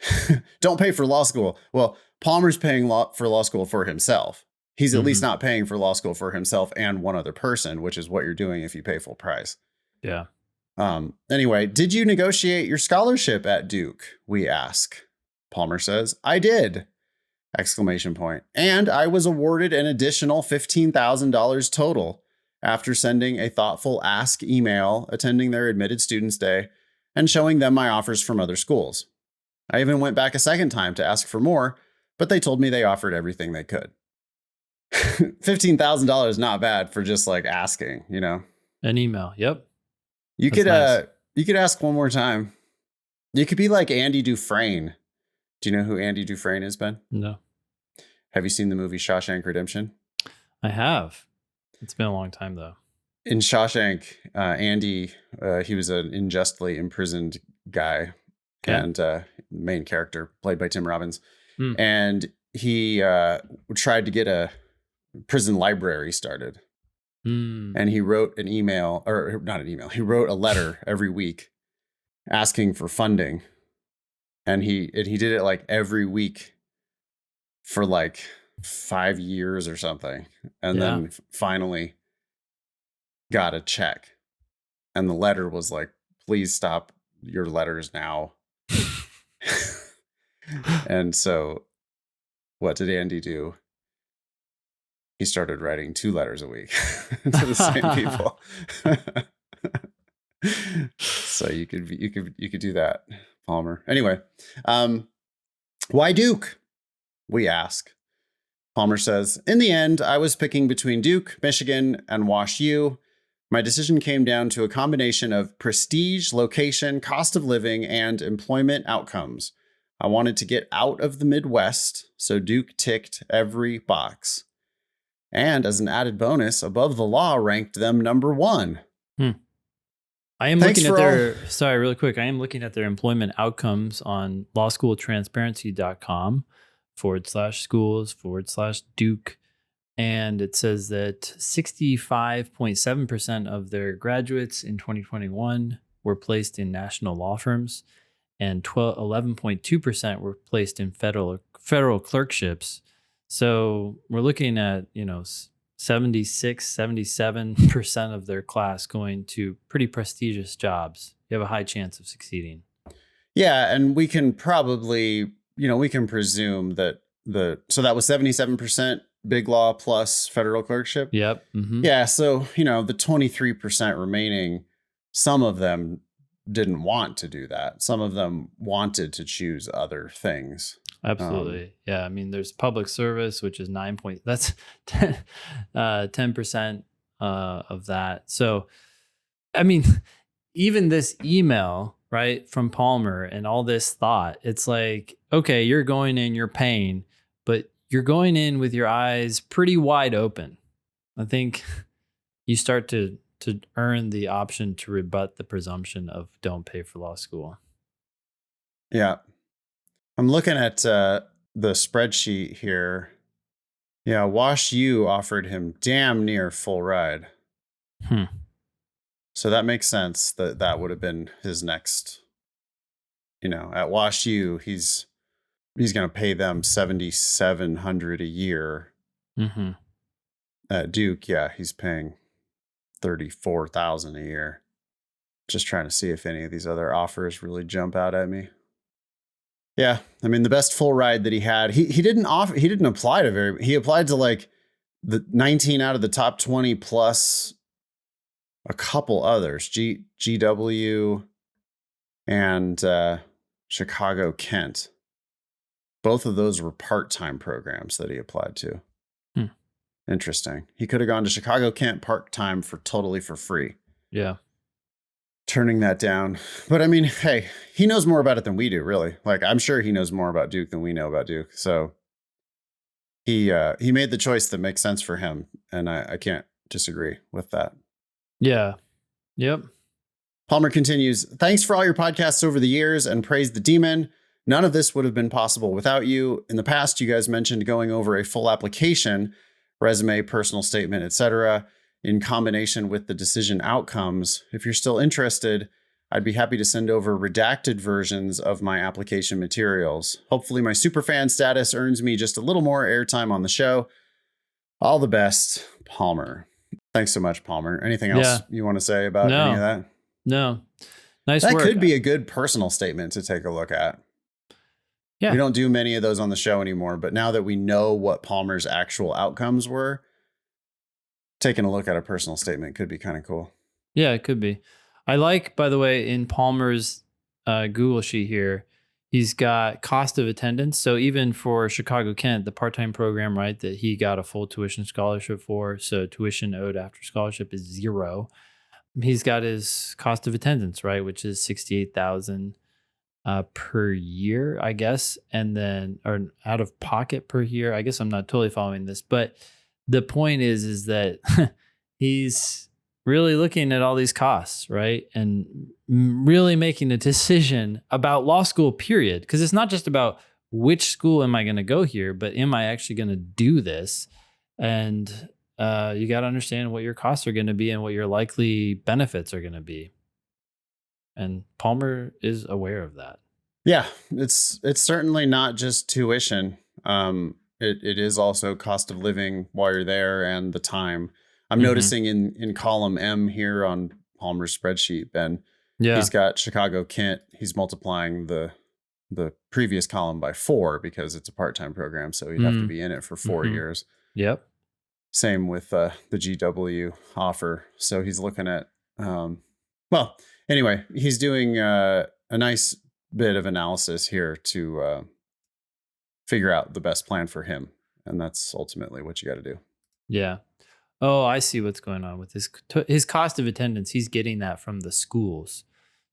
don't pay for law school. Well, Palmer's paying for law school for himself. He's at least not paying for law school for himself and one other person, which is what you're doing if you pay full price. Yeah. Anyway, did you negotiate your scholarship at Duke? We ask. Palmer says, I did! ! And I was awarded an additional $15,000 total after sending a thoughtful ask email, attending their admitted students day, and showing them my offers from other schools. I even went back a second time to ask for more, but they told me they offered everything they could. $15,000 is not bad for just like asking, you know. An email. Yep. You That's could nice. you could ask one more time. You could be like Andy Dufresne. Do you know who Andy Dufresne is, Ben? No, Have you seen the movie Shawshank Redemption? I have. It's been a long time though. In Shawshank, Andy, he was an unjustly imprisoned guy, Okay. and main character played by Tim Robbins. Hmm. And he tried to get a prison library started. And he wrote an email, or not an email, he wrote a letter every week asking for funding. And he did it like every week for like 5 years or something. And then finally got a check. And the letter was like, please stop your letters now. And so what did Andy do? He started writing 2 letters a week to the same people. So you could do that, Palmer. Anyway, why Duke? We ask. Palmer says, in the end, I was picking between Duke, Michigan, and Wash U. My decision came down to a combination of prestige, location, cost of living, and employment outcomes. I wanted to get out of the Midwest, so Duke ticked every box. And as an added bonus, Above the Law ranked them number 1. I am looking at their, sorry, really quick. I am looking at their employment outcomes on lawschooltransparency.com/schools/Duke. And it says that 65.7% of their graduates in 2021 were placed in national law firms, and 11.2% were placed in federal clerkships. So we're looking at, 77% of their class going to pretty prestigious jobs. You have a high chance of succeeding. Yeah, and we can probably, we can presume that so that was 77% big law plus federal clerkship. Yep. Mm-hmm. Yeah, so, the 23% remaining, some of them didn't want to do that. Some of them wanted to choose other things. Absolutely. Yeah. I mean, there's public service, which is 9 point. That's 10% of that. So, I mean, even this email, right, from Palmer and all this thought, it's like, okay, you're going in, you're paying, but you're going in with your eyes pretty wide open. I think you start to earn the option to rebut the presumption of don't pay for law school. Yeah. I'm looking at the spreadsheet here. Yeah, Wash U offered him damn near full ride. So that makes sense that would have been his next. At Wash U, he's going to pay them $7,700 a year. Mm-hmm. At Duke, yeah, he's paying $34,000 a year. Just trying to see if any of these other offers really jump out at me. Yeah, I mean, the best full ride that he had, he didn't apply to he applied to like the 19 out of the top 20 plus a couple others, GW and Chicago Kent. Both of those were part-time programs that he applied to. Interesting. He could have gone to Chicago Kent part-time totally for free. Yeah. Turning that down. But I mean, hey, he knows more about it than we do, really. Like, I'm sure he knows more about Duke than we know about Duke. So he made the choice that makes sense for him. And I can't disagree with that. Yeah. Yep. Palmer continues, thanks for all your podcasts over the years and praise the demon. None of this would have been possible without you. In the past, you guys mentioned going over a full application, resume, personal statement, etc., in combination with the decision outcomes. If you're still interested, I'd be happy to send over redacted versions of my application materials. Hopefully my superfan status earns me just a little more airtime on the show. All the best, Palmer. Thanks so much, Palmer. Anything else you want to say about any of that? No. Nice work. That work. could be a good personal statement to take a look at. Yeah. We don't do many of those on the show anymore, but now that we know what Palmer's actual outcomes were, taking a look at a personal statement could be kind of cool. Yeah, it could be. I like, by the way, in Palmer's Google sheet here, He's got cost of attendance. So even for Chicago Kent, the part-time program, right, that he got a full tuition scholarship for. So tuition owed after scholarship is 0. He's got his cost of attendance, right, which is 68,000 per year, I guess, and then or out of pocket per year. I guess I'm not totally following this, but the point is that he's really looking at all these costs, right? And really making a decision about law school, period. Because it's not just about which school am I going to go here, but am I actually going to do this? And you got to understand what your costs are going to be and what your likely benefits are going to be. And Palmer is aware of that. Yeah, it's certainly not just tuition. It is also cost of living while you're there and the time. I'm noticing in column M here on Palmer's spreadsheet, Ben, he's got Chicago Kent. He's multiplying the previous column by 4 because it's a part-time program. So he'd have to be in it for 4 years. Yep. Same with the GW offer. So he's looking at, well, anyway, he's doing a nice bit of analysis here to figure out the best plan for him. And that's ultimately what you got to do. Yeah. Oh, I see what's going on with his cost of attendance. He's getting that from the schools.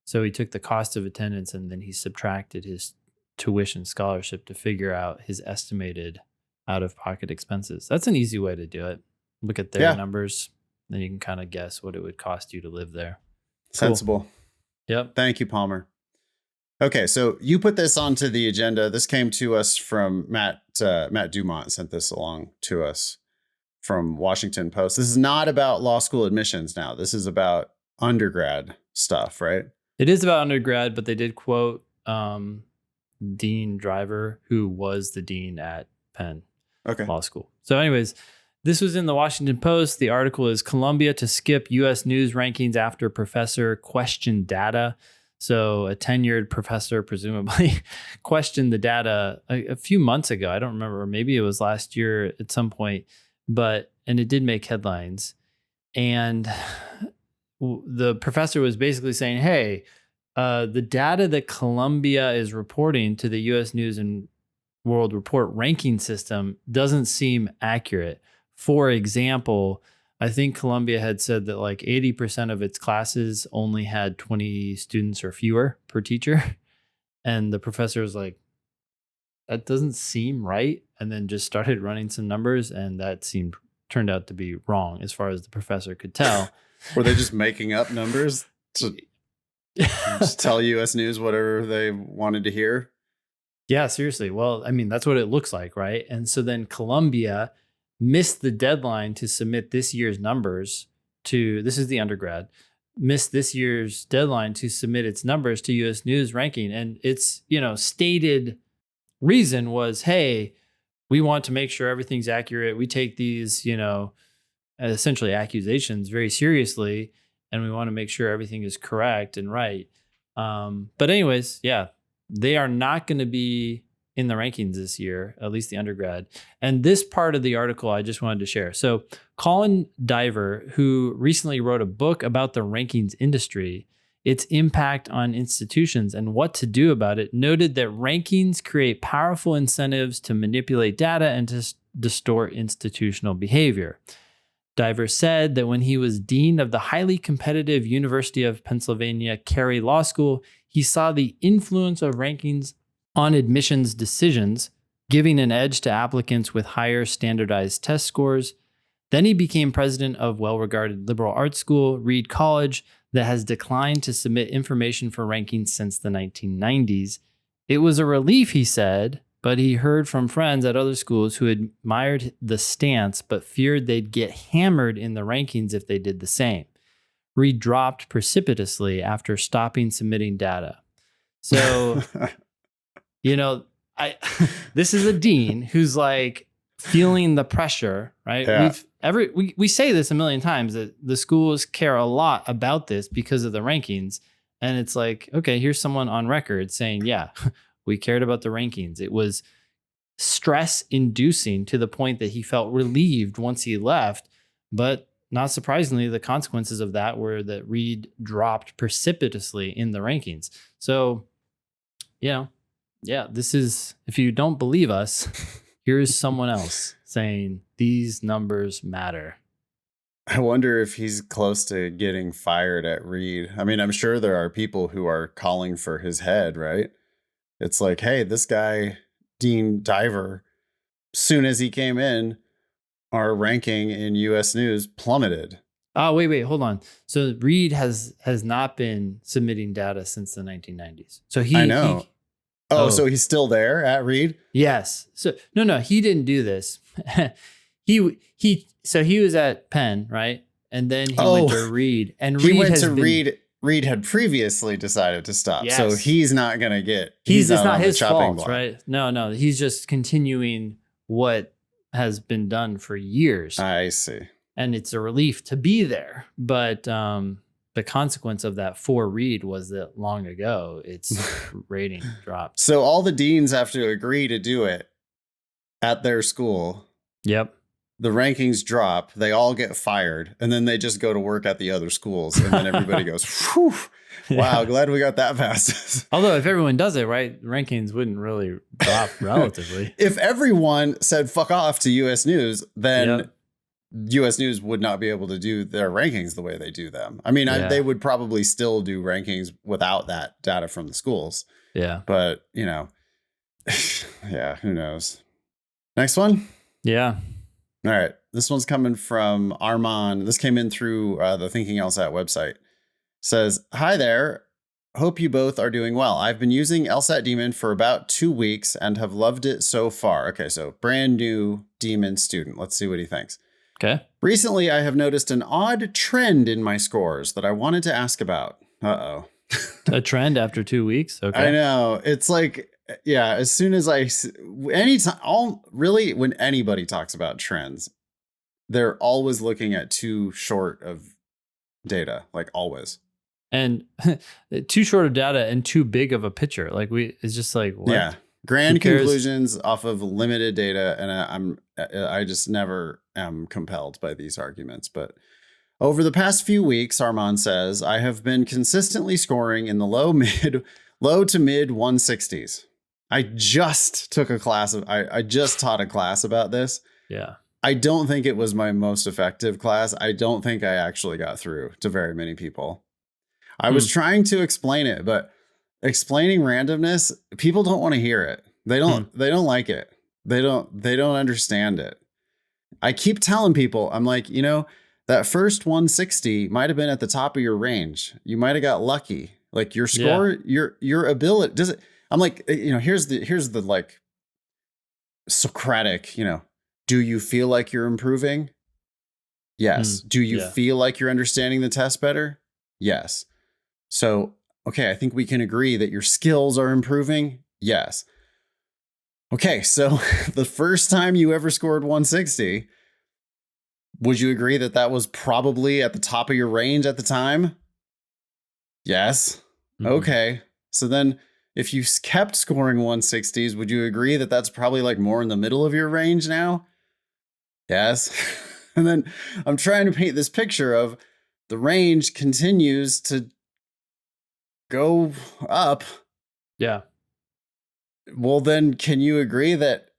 So he took the cost of attendance and then he subtracted his tuition scholarship to figure out his estimated out-of-pocket expenses. That's an easy way to do it. Look at their numbers, then you can kind of guess what it would cost you to live there. Sensible. Cool. Yep. Thank you, Palmer. Okay, so you put this onto the agenda. This came to us from Matt Dumont sent this along to us from Washington Post. This is not about law school admissions now. This is about undergrad stuff, right? It is about undergrad, but they did quote Dean Driver, who was the dean at Penn Law School. So anyways, this was in the Washington Post. The article is Columbia to skip U.S. News rankings after professor questioned data. So a tenured professor presumably questioned the data a few months ago. I don't remember. Maybe it was last year at some point. And it did make headlines. And the professor was basically saying, hey, the data that Columbia is reporting to the U.S. News and World Report ranking system doesn't seem accurate. For example, I think Columbia had said that like 80% of its classes only had 20 students or fewer per teacher. And the professor was like, that doesn't seem right. And then just started running some numbers, and that turned out to be wrong as far as the professor could tell. Were they just making up numbers to just tell U.S. News whatever they wanted to hear? Yeah, seriously. Well, I mean, that's what it looks like, right? And so then Columbia missed the deadline to submit this year's numbers to, this is the undergrad, missed this year's deadline to submit its numbers to U.S. News ranking. And its, stated reason was, hey, we want to make sure everything's accurate. We take these, essentially accusations very seriously, and we want to make sure everything is correct and right. But anyways, yeah, they are not going to be in the rankings this year, at least the undergrad. And this part of the article I just wanted to share. So Colin Diver, who recently wrote a book about the rankings industry, its impact on institutions and what to do about it, noted that rankings create powerful incentives to manipulate data and to distort institutional behavior. Diver said that when he was dean of the highly competitive University of Pennsylvania Carey Law School, he saw the influence of rankings on admissions decisions, giving an edge to applicants with higher standardized test scores. Then he became president of well-regarded liberal arts school, Reed College, that has declined to submit information for rankings since the 1990s. It was a relief, he said, but he heard from friends at other schools who admired the stance but feared they'd get hammered in the rankings if they did the same. Reed dropped precipitously after stopping submitting data. So, this is a dean who's like feeling the pressure, right? Yeah. We say this a million times that the schools care a lot about this because of the rankings. And it's like, okay, here's someone on record saying, yeah, we cared about the rankings. It was stress inducing to the point that he felt relieved once he left. But not surprisingly, the consequences of that were that Reed dropped precipitously in the rankings. So, Yeah, this is, if you don't believe us, here's someone else saying these numbers matter. I wonder if he's close to getting fired at Reed. I mean, I'm sure there are people who are calling for his head, right? It's like, hey, this guy, Dean Diver, soon as he came in, our ranking in US News plummeted. Oh, wait, hold on. So Reed has not been submitting data since the 1990s. So I know. So he's still there at Reed? Yes. So no, he didn't do this. he was at Penn, right? And then he went to Reed. And he went to Reed. Reed had previously decided to stop. Yes. So he's not going to get... It's not his fault, right? No. He's just continuing what has been done for years. I see. And it's a relief to be there. But the consequence of that for Reed was that long ago, its rating dropped. So all the deans have to agree to do it at their school. Yep. The rankings drop. They all get fired. And then they just go to work at the other schools. And then everybody goes, whew, wow, glad we got that fast. Although if everyone does it, right, rankings wouldn't really drop relatively. If everyone said fuck off to US News, then US News would not be able to do their rankings the way they do them. I mean, they would probably still do rankings without that data from the schools. Yeah. But, you know, yeah, who knows? Next one? Yeah. All right. This one's coming from Armand. This came in through the Thinking LSAT website. Says, hi there. Hope you both are doing well. I've been using LSAT Demon for about 2 weeks and have loved it so far. Okay, so brand new Demon student. Let's see what he thinks. Okay. Recently, I have noticed an odd trend in my scores that I wanted to ask about. Uh-oh. A trend after 2 weeks? Okay. I know. It's like, yeah, as soon as when anybody talks about trends, they're always looking at too short of data, like always. And too short of data and too big of a picture. Like it's just like, what? Yeah. Grand conclusions off of limited data. And I just never am compelled by these arguments. But over the past few weeks, Armand says, I have been consistently scoring in the low to mid 160s. I just took a class I just taught a class about this. Yeah. I don't think it was my most effective class. I don't think I actually got through to very many people. I was trying to explain it, but explaining randomness, people don't want to hear it. They don't like it. They don't understand it. I keep telling people, I'm like, you know, that first 160 might have been at the top of your range. You might have got lucky. Like your score, your ability, does it? I'm like, you know, here's the like Socratic, you know, do you feel like you're improving? Yes. Do you feel like you're understanding the test better? Yes. So, okay, I think we can agree that your skills are improving. Yes. Okay, so the first time you ever scored 160, would you agree that that was probably at the top of your range at the time? Yes. Okay. So then if you kept scoring 160s, would you agree that that's probably like more in the middle of your range now? Yes. And then I'm trying to paint this picture of the range continues to go up. Yeah. Well, then can you agree that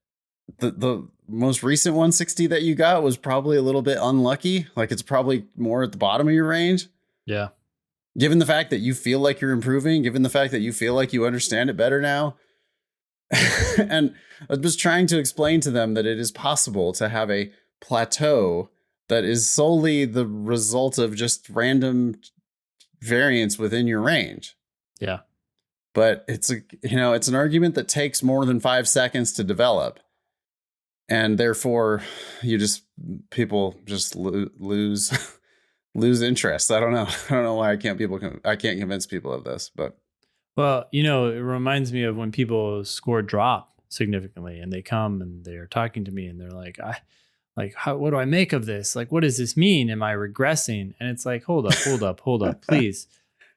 the most recent 160 that you got was probably a little bit unlucky? Like it's probably more at the bottom of your range? Yeah. Given the fact that you feel like you're improving, given the fact that you feel like you understand it better now. And I was trying to explain to them that it is possible to have a plateau that is solely the result of just random variance within your range. Yeah. But it's an argument that takes more than 5 seconds to develop. And therefore people just lose interest. I don't know why I can't convince people of this, but. Well, you know, it reminds me of when people score drop significantly and they come and they're talking to me and they're like, what do I make of this? Like, what does this mean? Am I regressing? And it's like, hold up, please.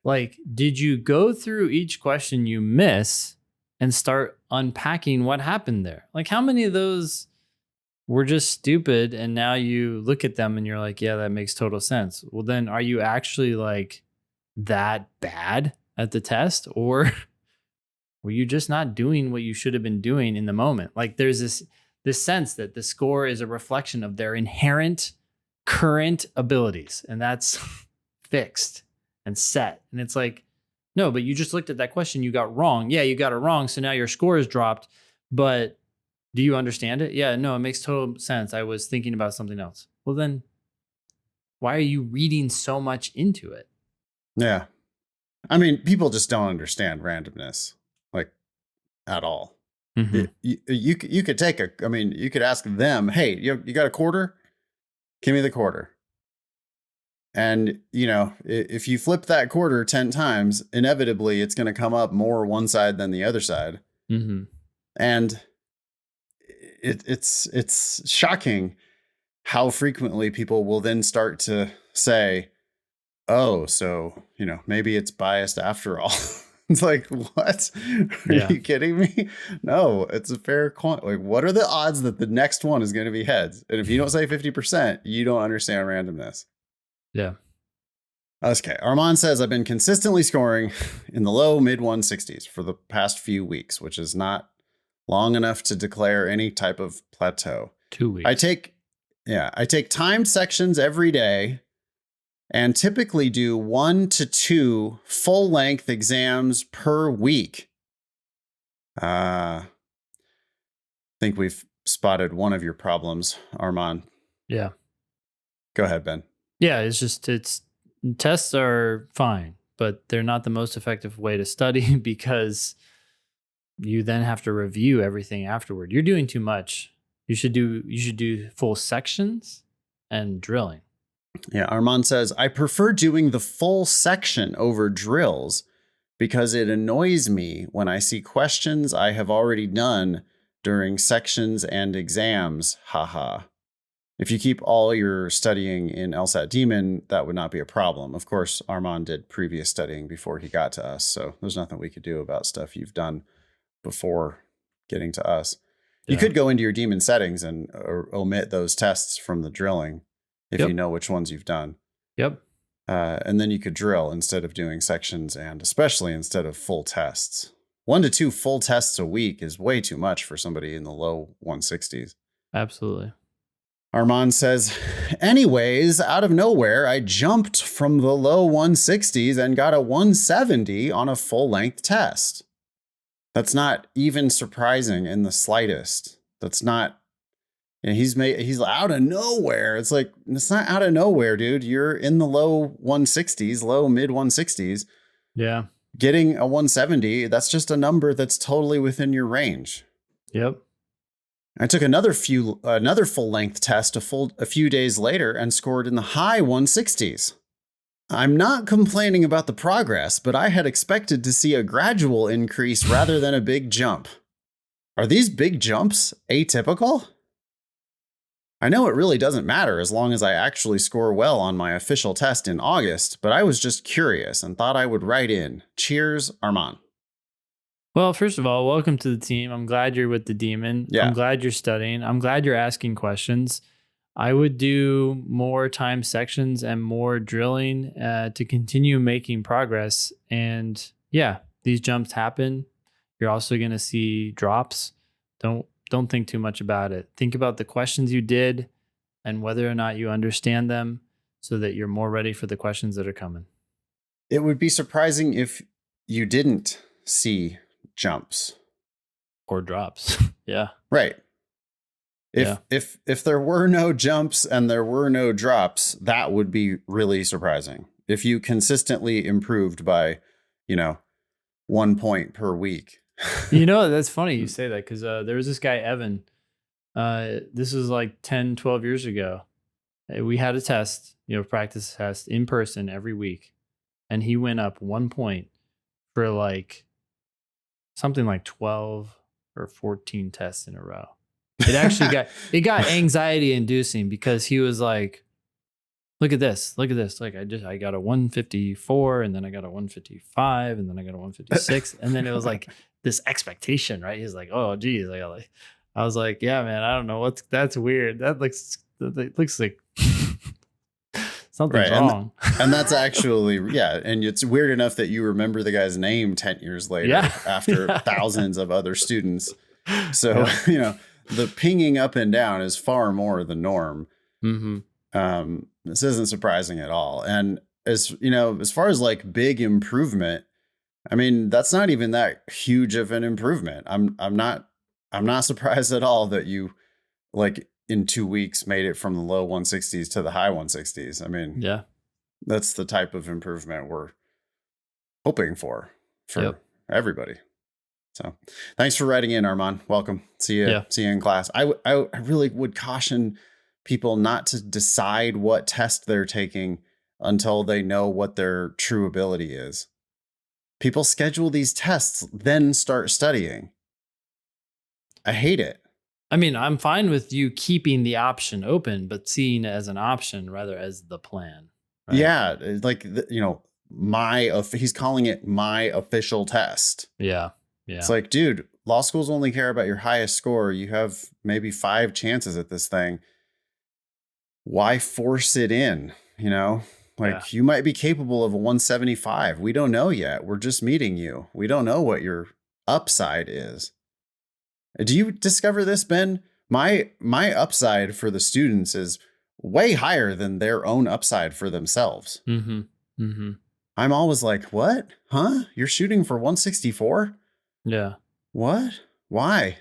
Like, did you go through each question you miss and start unpacking what happened there? Like, how many of those were just stupid and now you look at them and you're like, yeah, that makes total sense. Well, then are you actually like that bad at the test or Well, you're just not doing what you should have been doing in the moment. Like there's this sense that the score is a reflection of their inherent current abilities, and that's fixed and set. And it's like, no, but you just looked at that question, you got wrong. Yeah, you got it wrong. So now your score is dropped. But do you understand it? Yeah, no, it makes total sense. I was thinking about something else. Well, then why are you reading so much into it? Yeah. I mean, people just don't understand randomness, like, at all. Mm-hmm. You could take you could ask them, hey, you got a quarter? Give me the quarter. And, if you flip that quarter 10 times, inevitably it's going to come up more one side than the other side. Mm-hmm. And it's shocking how frequently people will then start to say, oh, so, maybe it's biased after all. It's like, what? Are you kidding me? No, it's a fair like, what are the odds that the next one is going to be heads? And if you don't say 50%, you don't understand randomness. Yeah. Okay. Armand says, I've been consistently scoring in the low mid 160s for the past few weeks, which is not long enough to declare any type of plateau. 2 weeks. I take timed sections every day and typically do 1 to 2 full length exams per week. I think we've spotted one of your problems, Armand. Yeah. Go ahead, Ben. Yeah, tests are fine, but they're not the most effective way to study because you then have to review everything afterward. You're doing too much. You should do full sections and drilling. Yeah, Armand says, I prefer doing the full section over drills because it annoys me when I see questions I have already done during sections and exams. Haha. If you keep all your studying in LSAT Demon, that would not be a problem. Of course, Armand did previous studying before he got to us, so there's nothing we could do about stuff you've done before getting to us. Yeah. You could go into your Demon settings and omit those tests from the drilling if you know which ones you've done. Yep. And then you could drill instead of doing sections and especially instead of full tests. 1 to 2 full tests a week is way too much for somebody in the low 160s. Absolutely. Armand says, anyways, out of nowhere, I jumped from the low 160s and got a 170 on a full-length test. That's not even surprising in the slightest. That's not, he's out of nowhere. It's like, it's not out of nowhere, dude. You're in the low 160s, low mid 160s. Yeah. Getting a 170, that's just a number that's totally within your range. Yep. I took another full length test a few days later and scored in the high 160s. I'm not complaining about the progress, but I had expected to see a gradual increase rather than a big jump. Are these big jumps atypical? I know it really doesn't matter as long as I actually score well on my official test in August, but I was just curious and thought I would write in. Cheers, Armand. Well, first of all, welcome to the team. I'm glad you're with the Demon. Yeah. I'm glad you're studying. I'm glad you're asking questions. I would do more time sections and more drilling to continue making progress. And yeah, these jumps happen. You're also going to see drops. Don't think too much about it. Think about the questions you did and whether or not you understand them so that you're more ready for the questions that are coming. It would be surprising if you didn't see or drops. Yeah. Right. If there were no jumps and there were no drops, that would be really surprising. If you consistently improved by, 1 point per week. That's funny you say that because there was this guy, Evan. This was like 10, 12 years ago. We had a test, practice test in person every week. And he went up 1 point for like something like 12 or 14 tests in a row. It actually got anxiety inducing because he was like, look at this. Like I got a 154 and then I got a 155 and then I got a 156. And then it was like this expectation, right? He's like, oh geez. I was like, yeah, man, I don't know that's weird. That looks like Something's Right. wrong. And that's actually, yeah. And it's weird enough that you remember the guy's name 10 years later after thousands of other students. So, the pinging up and down is far more the norm. This isn't surprising at all. And as far as like big improvement, I mean, that's not even that huge of an improvement. I'm not surprised at all that you like in 2 weeks made it from the low 160s to the high 160s. I mean, Yeah. That's the type of improvement we're hoping for everybody. So thanks for writing in, Armand. Welcome. See you in class. I really would caution people not to decide what test they're taking until they know what their true ability is. People schedule these tests, then start studying. I hate it. I mean, I'm fine with you keeping the option open, but seeing it as an option rather as the plan. Right? Yeah. Like, he's calling it my official test. Yeah. Yeah. It's like, dude, law schools only care about your highest score. You have maybe 5 chances at this thing. Why force it in? You might be capable of a 175. We don't know yet. We're just meeting you. We don't know what your upside is. Do you discover this, Ben? My upside for the students is way higher than their own upside for themselves. I'm always like, what? Huh? You're shooting for 164? Yeah. What? Why?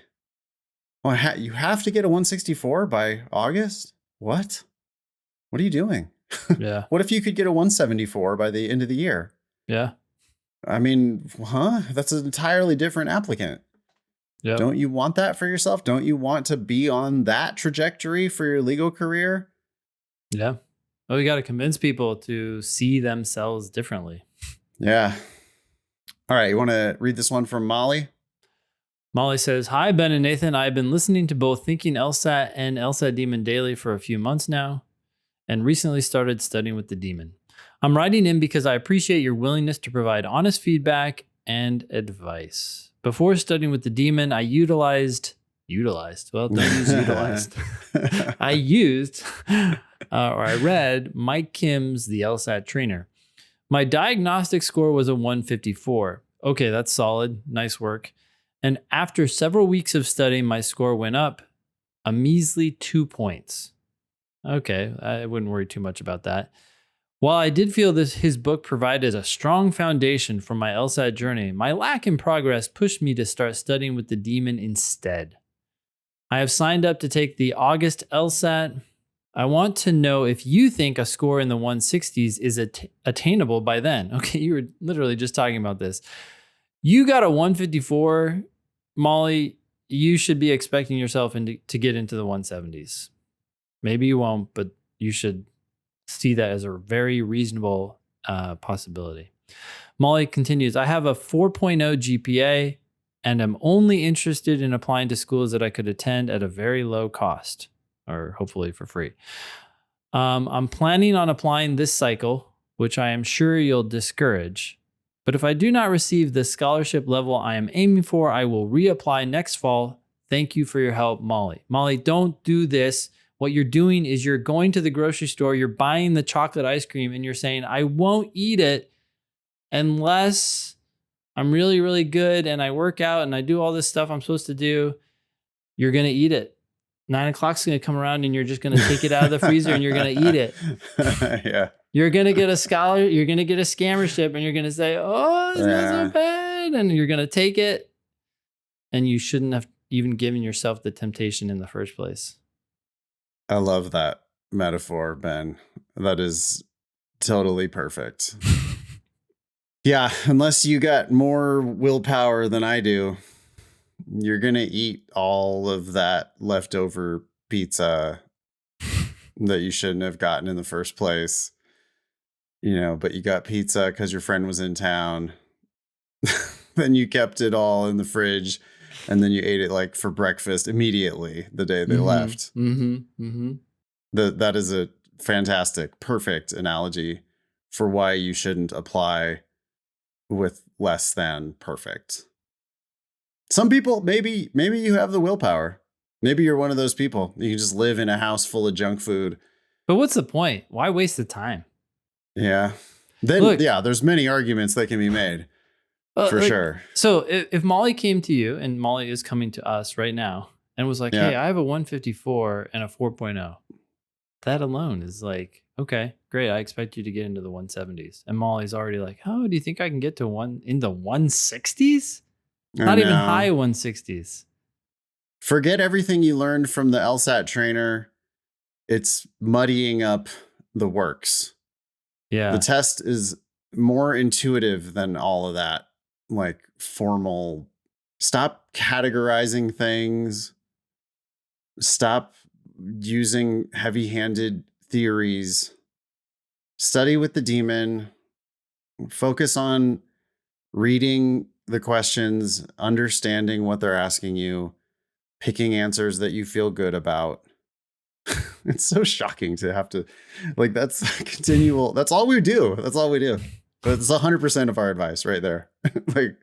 Well, you have to get a 164 by August? What? What are you doing? Yeah. What if you could get a 174 by the end of the year? Yeah. I mean, that's an entirely different applicant. Yep. Don't you want that for yourself? Don't you want to be on that trajectory for your legal career? Yeah. Well, we got to convince people to see themselves differently. Yeah. All right. You want to read this one from Molly? Molly says, "Hi, Ben and Nathan. I've been listening to both Thinking LSAT and LSAT Demon Daily for a few months now, and recently started studying with the Demon. I'm writing in because I appreciate your willingness to provide honest feedback and advice. Before studying with the Demon, I utilized, well, don't use utilized. I read Mike Kim's The LSAT Trainer. My diagnostic score was a 154. Okay, that's solid. Nice work. And after several weeks of studying, my score went up a measly 2 points. Okay, I wouldn't worry too much about that. While I did feel his book provided a strong foundation for my LSAT journey, my lack in progress pushed me to start studying with the Demon instead. I have signed up to take the August LSAT. I want to know if you think a score in the 160s is attainable by then." Okay, you were literally just talking about this. You got a 154, Molly. You should be expecting yourself to get into the 170s. Maybe you won't, but you should see that as a very reasonable possibility. Molly continues, "I have a 4.0 GPA and am only interested in applying to schools that I could attend at a very low cost, or hopefully for free. I'm planning on applying this cycle, which I am sure you'll discourage. But if I do not receive the scholarship level I am aiming for, I will reapply next fall. Thank you for your help, Molly." Molly, don't do this. What you're doing is you're going to the grocery store, you're buying the chocolate ice cream, and you're saying, "I won't eat it unless I'm really, really good and I work out and I do all this stuff I'm supposed to do." You're going to eat it. 9 o'clock's going to come around and you're just going to take it out of the freezer and you're going to eat it. Yeah. You're going to get you're going to get a scammership and you're going to say, "Oh, it's not so bad." And you're going to take it. And you shouldn't have even given yourself the temptation in the first place. I love that metaphor, Ben. That is totally perfect. Yeah, unless you got more willpower than I do, you're going to eat all of that leftover pizza that you shouldn't have gotten in the first place. But you got pizza because your friend was in town. Then you kept it all in the fridge. And then you ate it like for breakfast immediately the day they left. That is a fantastic, perfect analogy for why you shouldn't apply with less than perfect. Some people, maybe you have the willpower. Maybe you're one of those people. You can just live in a house full of junk food But what's the point? Why waste the time? Yeah. Then, Look, there's many arguments that can be made for sure. So if Molly came to you, and Molly is coming to us right now, and was like, Yeah. hey, I have a 154 and a 4.0. That alone is like, okay, great. I expect you to get into the 170s. And Molly's already like, oh, do you think I can get to in the 160s? Not even high 160s. Forget everything you learned from the LSAT trainer. It's muddying up the works. Yeah. The test is more intuitive than all of that, like formal. Stop categorizing things. Stop using heavy-handed theories. Study with the demon. Focus on reading the questions, understanding what they're asking you, picking answers that you feel good about. It's so shocking to have to, like, that's continual. That's all we do. That's all we do. But it's 100% of our advice right there. Like,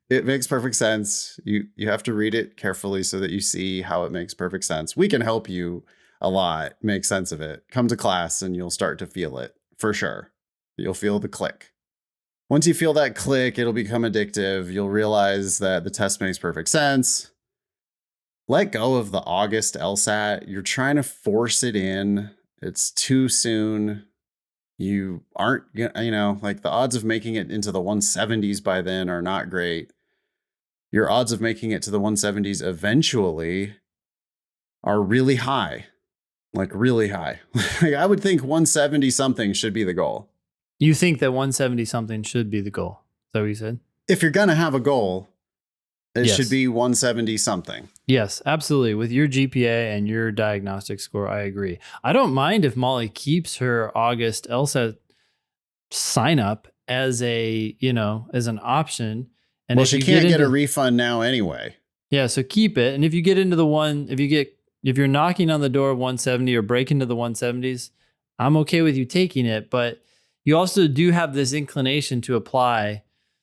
it makes perfect sense. You have to read it carefully so that you see how it makes perfect sense. We can help you a lot make sense of it. Come to class and you'll start to feel it for sure. You'll feel the click. Once you feel that click, it'll become addictive. You'll realize that the test makes perfect sense. Let go of the August LSAT. You're trying to force it in. It's too soon. You aren't, like, the odds of making it into the 170s by then are not great. Your odds of making it to the 170s eventually are really high, like really high. Like, I would think 170 something should be the goal. You think that 170 something should be the goal? Is that what you said? If you're going to have a goal, it should be 170 something. Yes, absolutely. With your GPA and your diagnostic score, I agree. I don't mind if Molly keeps her August LSAT sign up as as an option. And well, she can't get a refund now anyway. Yeah, so keep it. And if you get into if you're knocking on the door of 170 or break into the 170s, I'm okay with you taking it. But you also do have this inclination to apply.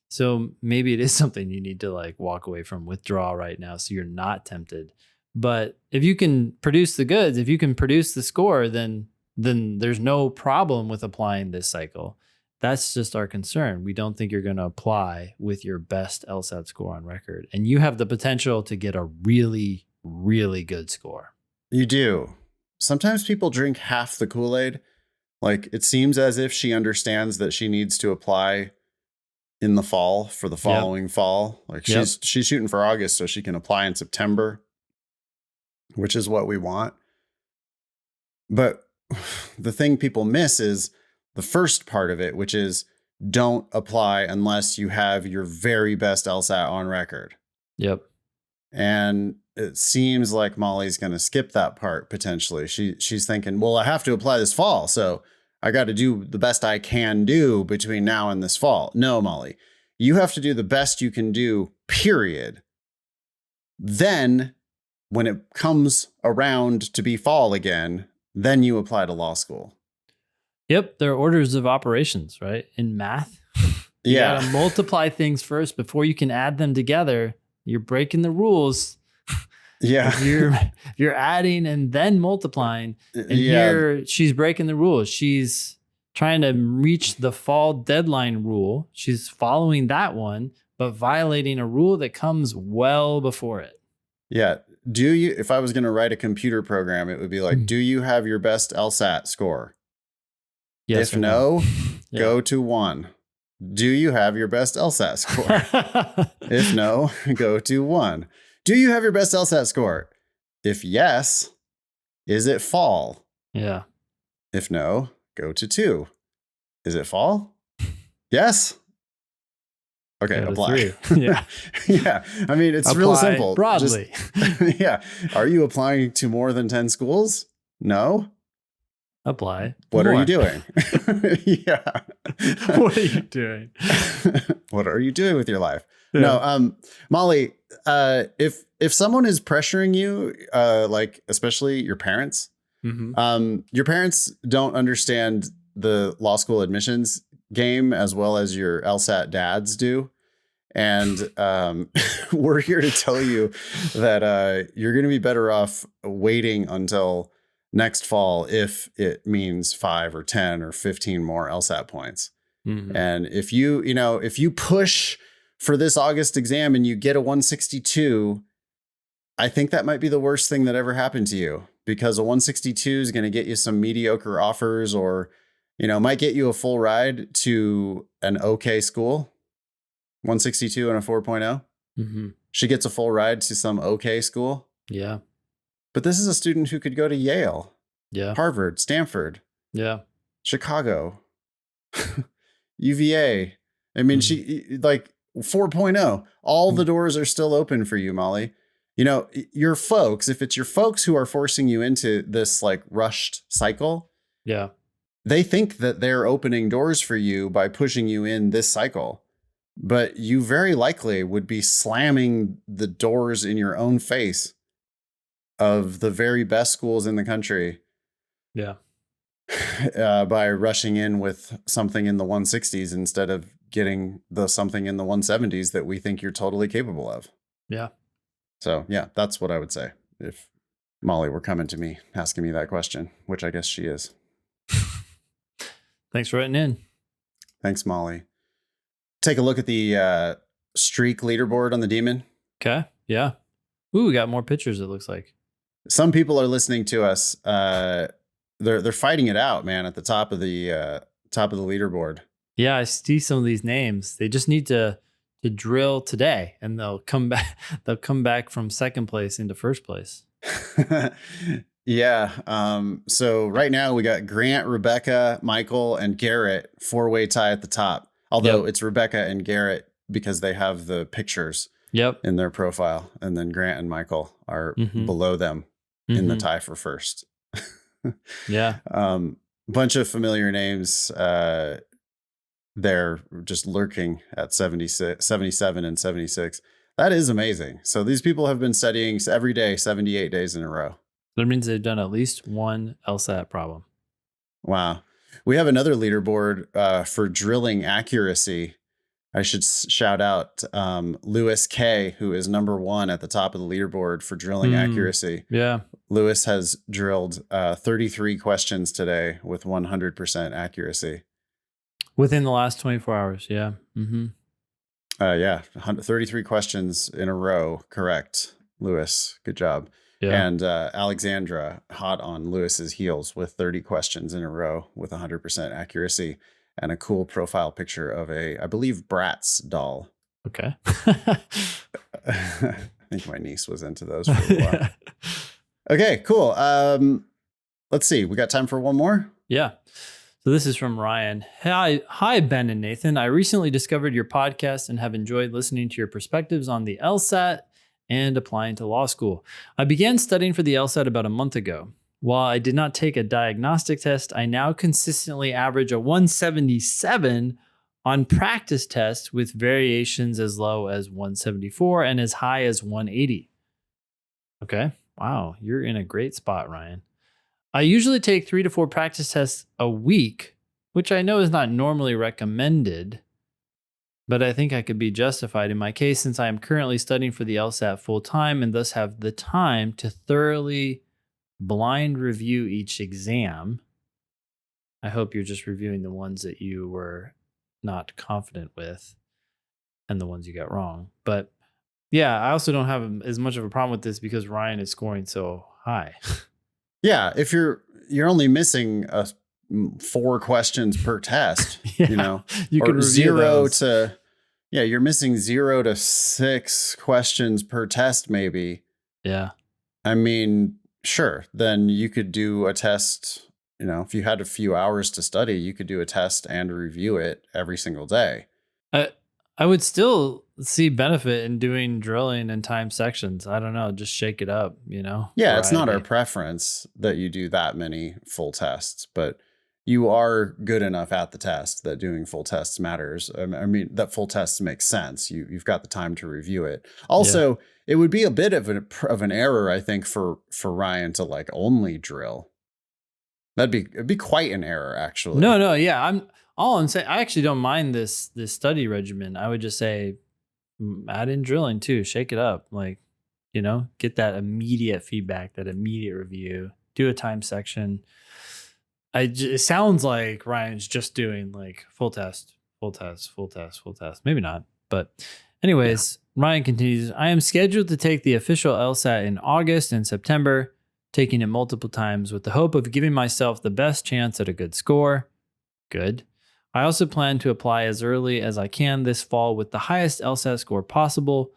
So maybe it is something you need to like walk away from, withdraw right now so you're not tempted. But if you can produce the goods, if you can produce the score, then there's no problem with applying this cycle. That's just our concern. We don't think you're going to apply with your best LSAT score on record. And you have the potential to get a really, really good score. You do. Sometimes people drink half the Kool-Aid. Like, it seems as if she understands that she needs to apply in the fall for the following fall. Like, she's shooting for August so she can apply in September, which is what we want. But the thing people miss is the first part of it, which is don't apply unless you have your very best LSAT on record. Yep. And it seems like Molly's going to skip that part potentially. She's thinking, well, I have to apply this fall, so I got to do the best I can do between now and this fall. No, Molly, you have to do the best you can do, period. Then when it comes around to be fall again, then you apply to law school. Yep. There are orders of operations, right? In math, you gotta multiply things first before you can add them together. You're breaking the rules. Yeah. If you're adding and then multiplying. And here she's breaking the rules. She's trying to reach the fall deadline rule. She's following that one, but violating a rule that comes well before it. Yeah. If I was going to write a computer program, it would be like, do you have your best LSAT score? Yes. If no, go to 1. Do you have your best LSAT score? If no, go to 1. Do you have your best LSAT score? If yes, is it fall? Yeah. If no, go to 2. Is it fall? Yes. Okay, apply. Yeah. Yeah. I mean, it's real simple. Broadly. Yeah. Are you applying to more than 10 schools? No. Apply. What are you doing? Yeah. What are you doing? What are you doing with your life? Yeah. No, Molly, if someone is pressuring you, like especially your parents, your parents don't understand the law school admissions game as well as your LSAT dads do. And we're here to tell you that you're going to be better off waiting until next fall if it means 5 or 10 or 15 more LSAT points. Mhm. And if you push for this August exam and you get a 162, I think that might be the worst thing that ever happened to you, because a 162 is going to get you some mediocre offers, or, might get you a full ride to an okay school. 162 and a 4.0. Mhm. She gets a full ride to some okay school. Yeah. But this is a student who could go to Yale, Yeah. Harvard, Stanford, Yeah. Chicago, UVA. I mean, she like 4.0. All the doors are still open for you, Molly. Your folks, if it's your folks who are forcing you into this like rushed cycle, Yeah. they think that they're opening doors for you by pushing you in this cycle. But you very likely would be slamming the doors in your own face of the very best schools in the country. Yeah. By rushing in with something in the 160s instead of getting the something in the 170s that we think you're totally capable of. Yeah. So yeah, that's what I would say if Molly were coming to me asking me that question, which I guess she is. Thanks for writing in. Thanks, Molly. Take a look at the streak leaderboard on the Demon. Okay. Yeah. Ooh, we got more pictures, it looks like. Some people are listening to us. They're fighting it out, man, at the top of the leaderboard. Yeah, I see some of these names. They just need to drill today, and they'll come back. They'll come back from second place into first place. Yeah. So right now we got Grant, Rebecca, Michael, and Garrett, 4-way tie at the top. Although it's Rebecca and Garrett because they have the pictures in their profile, and then Grant and Michael are below them in the tie for first. Yeah. Bunch of familiar names. They're just lurking at 76, 77 and 76. That is amazing. So these people have been studying every day, 78 days in a row. That means they've done at least one LSAT problem. Wow. We have another leaderboard for drilling accuracy. I should shout out Lewis K, who is number 1 at the top of the leaderboard for drilling accuracy. Yeah. Lewis has drilled 33 questions today with 100% accuracy. Within the last 24 hours. Yeah. Mm-hmm. Yeah. 33 questions in a row. Correct. Lewis. Good job. Yeah. And Alexandra hot on Lewis's heels with 30 questions in a row with 100% accuracy and a cool profile picture of I believe, Bratz doll. Okay. I think my niece was into those for a while. Okay, cool. Let's see. We got time for one more? Yeah. So this is from Ryan. Hi, Ben and Nathan. I recently discovered your podcast and have enjoyed listening to your perspectives on the LSAT and applying to law school. I began studying for the LSAT about a month ago. While I did not take a diagnostic test, I now consistently average a 177 on practice tests with variations as low as 174 and as high as 180. Okay. Wow. You're in a great spot, Ryan. I usually take 3 to 4 practice tests a week, which I know is not normally recommended, but I think I could be justified in my case since I am currently studying for the LSAT full time and thus have the time to thoroughly blind review each exam. I hope you're just reviewing the ones that you were not confident with and the ones you got wrong. But yeah, I also don't have as much of a problem with this because Ryan is scoring so high. Yeah, if you're only missing 4 questions per test, you can or 0 to you're missing 0 to 6 questions per test, maybe. Yeah. I mean, sure. Then you could do a test. If you had a few hours to study, you could do a test and review it every single day. I would still see benefit in doing drilling and time sections. I don't know, just shake it up, Yeah, variety. It's not our preference that you do that many full tests, but you are good enough at the test that doing full tests matters. I mean, that full tests make sense. You've got the time to review it. Also, It would be a bit of an error, I think, for Ryan to like only drill. It'd be quite an error, actually. No, yeah. I'm saying I actually don't mind this study regimen. I would just say add in drilling too, shake it up. Like, get that immediate feedback, that immediate review. do a time section. It sounds like Ryan's just doing like full test, full test, full test, full test. Maybe not. But anyways, Ryan continues, I am scheduled to take the official LSAT in August and September, taking it multiple times with the hope of giving myself the best chance at a good score. Good. I also plan to apply as early as I can this fall with the highest LSAT score possible.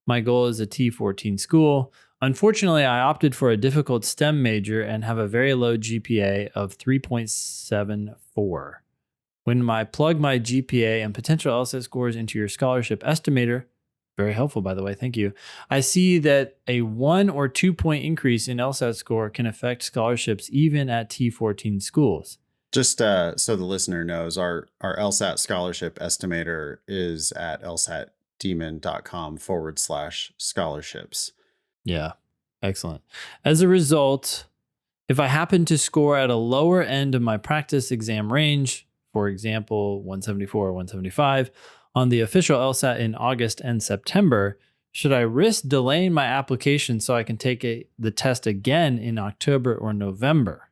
My goal is a T14 school. Unfortunately, I opted for a difficult STEM major and have a very low GPA of 3.74. When I plug my GPA and potential LSAT scores into your scholarship estimator, very helpful, by the way, thank you, I see that a 1 or 2 point increase in LSAT score can affect scholarships even at T14 schools. Just so the listener knows, our LSAT scholarship estimator is at lsatdemon.com/scholarships. Yeah, excellent. As a result, if I happen to score at a lower end of my practice exam range, for example, 174 or 175, on the official LSAT in August and September, should I risk delaying my application so I can take the test again in October or November?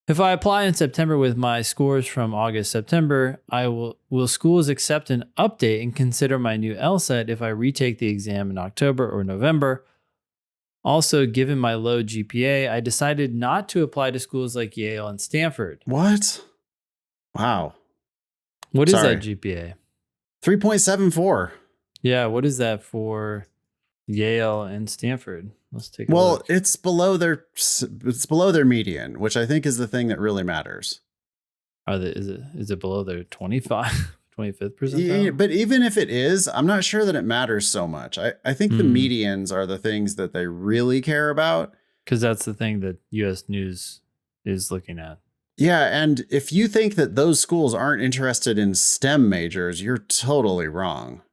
If I apply in September with my scores from August, September, will schools accept an update and consider my new LSAT if I retake the exam in October or November? Also, given my low GPA, I decided not to apply to schools like Yale and Stanford. What? Wow. What is that GPA? 3.74. Yeah, what is that for Yale and Stanford? Let's take a look. It's below their median, which I think is the thing that really matters. Is it below their 25th percentile? Yeah, but even if it is, I'm not sure that it matters so much. I think the medians are the things that they really care about. Because that's the thing that US News is looking at. Yeah, and if you think that those schools aren't interested in STEM majors, you're totally wrong.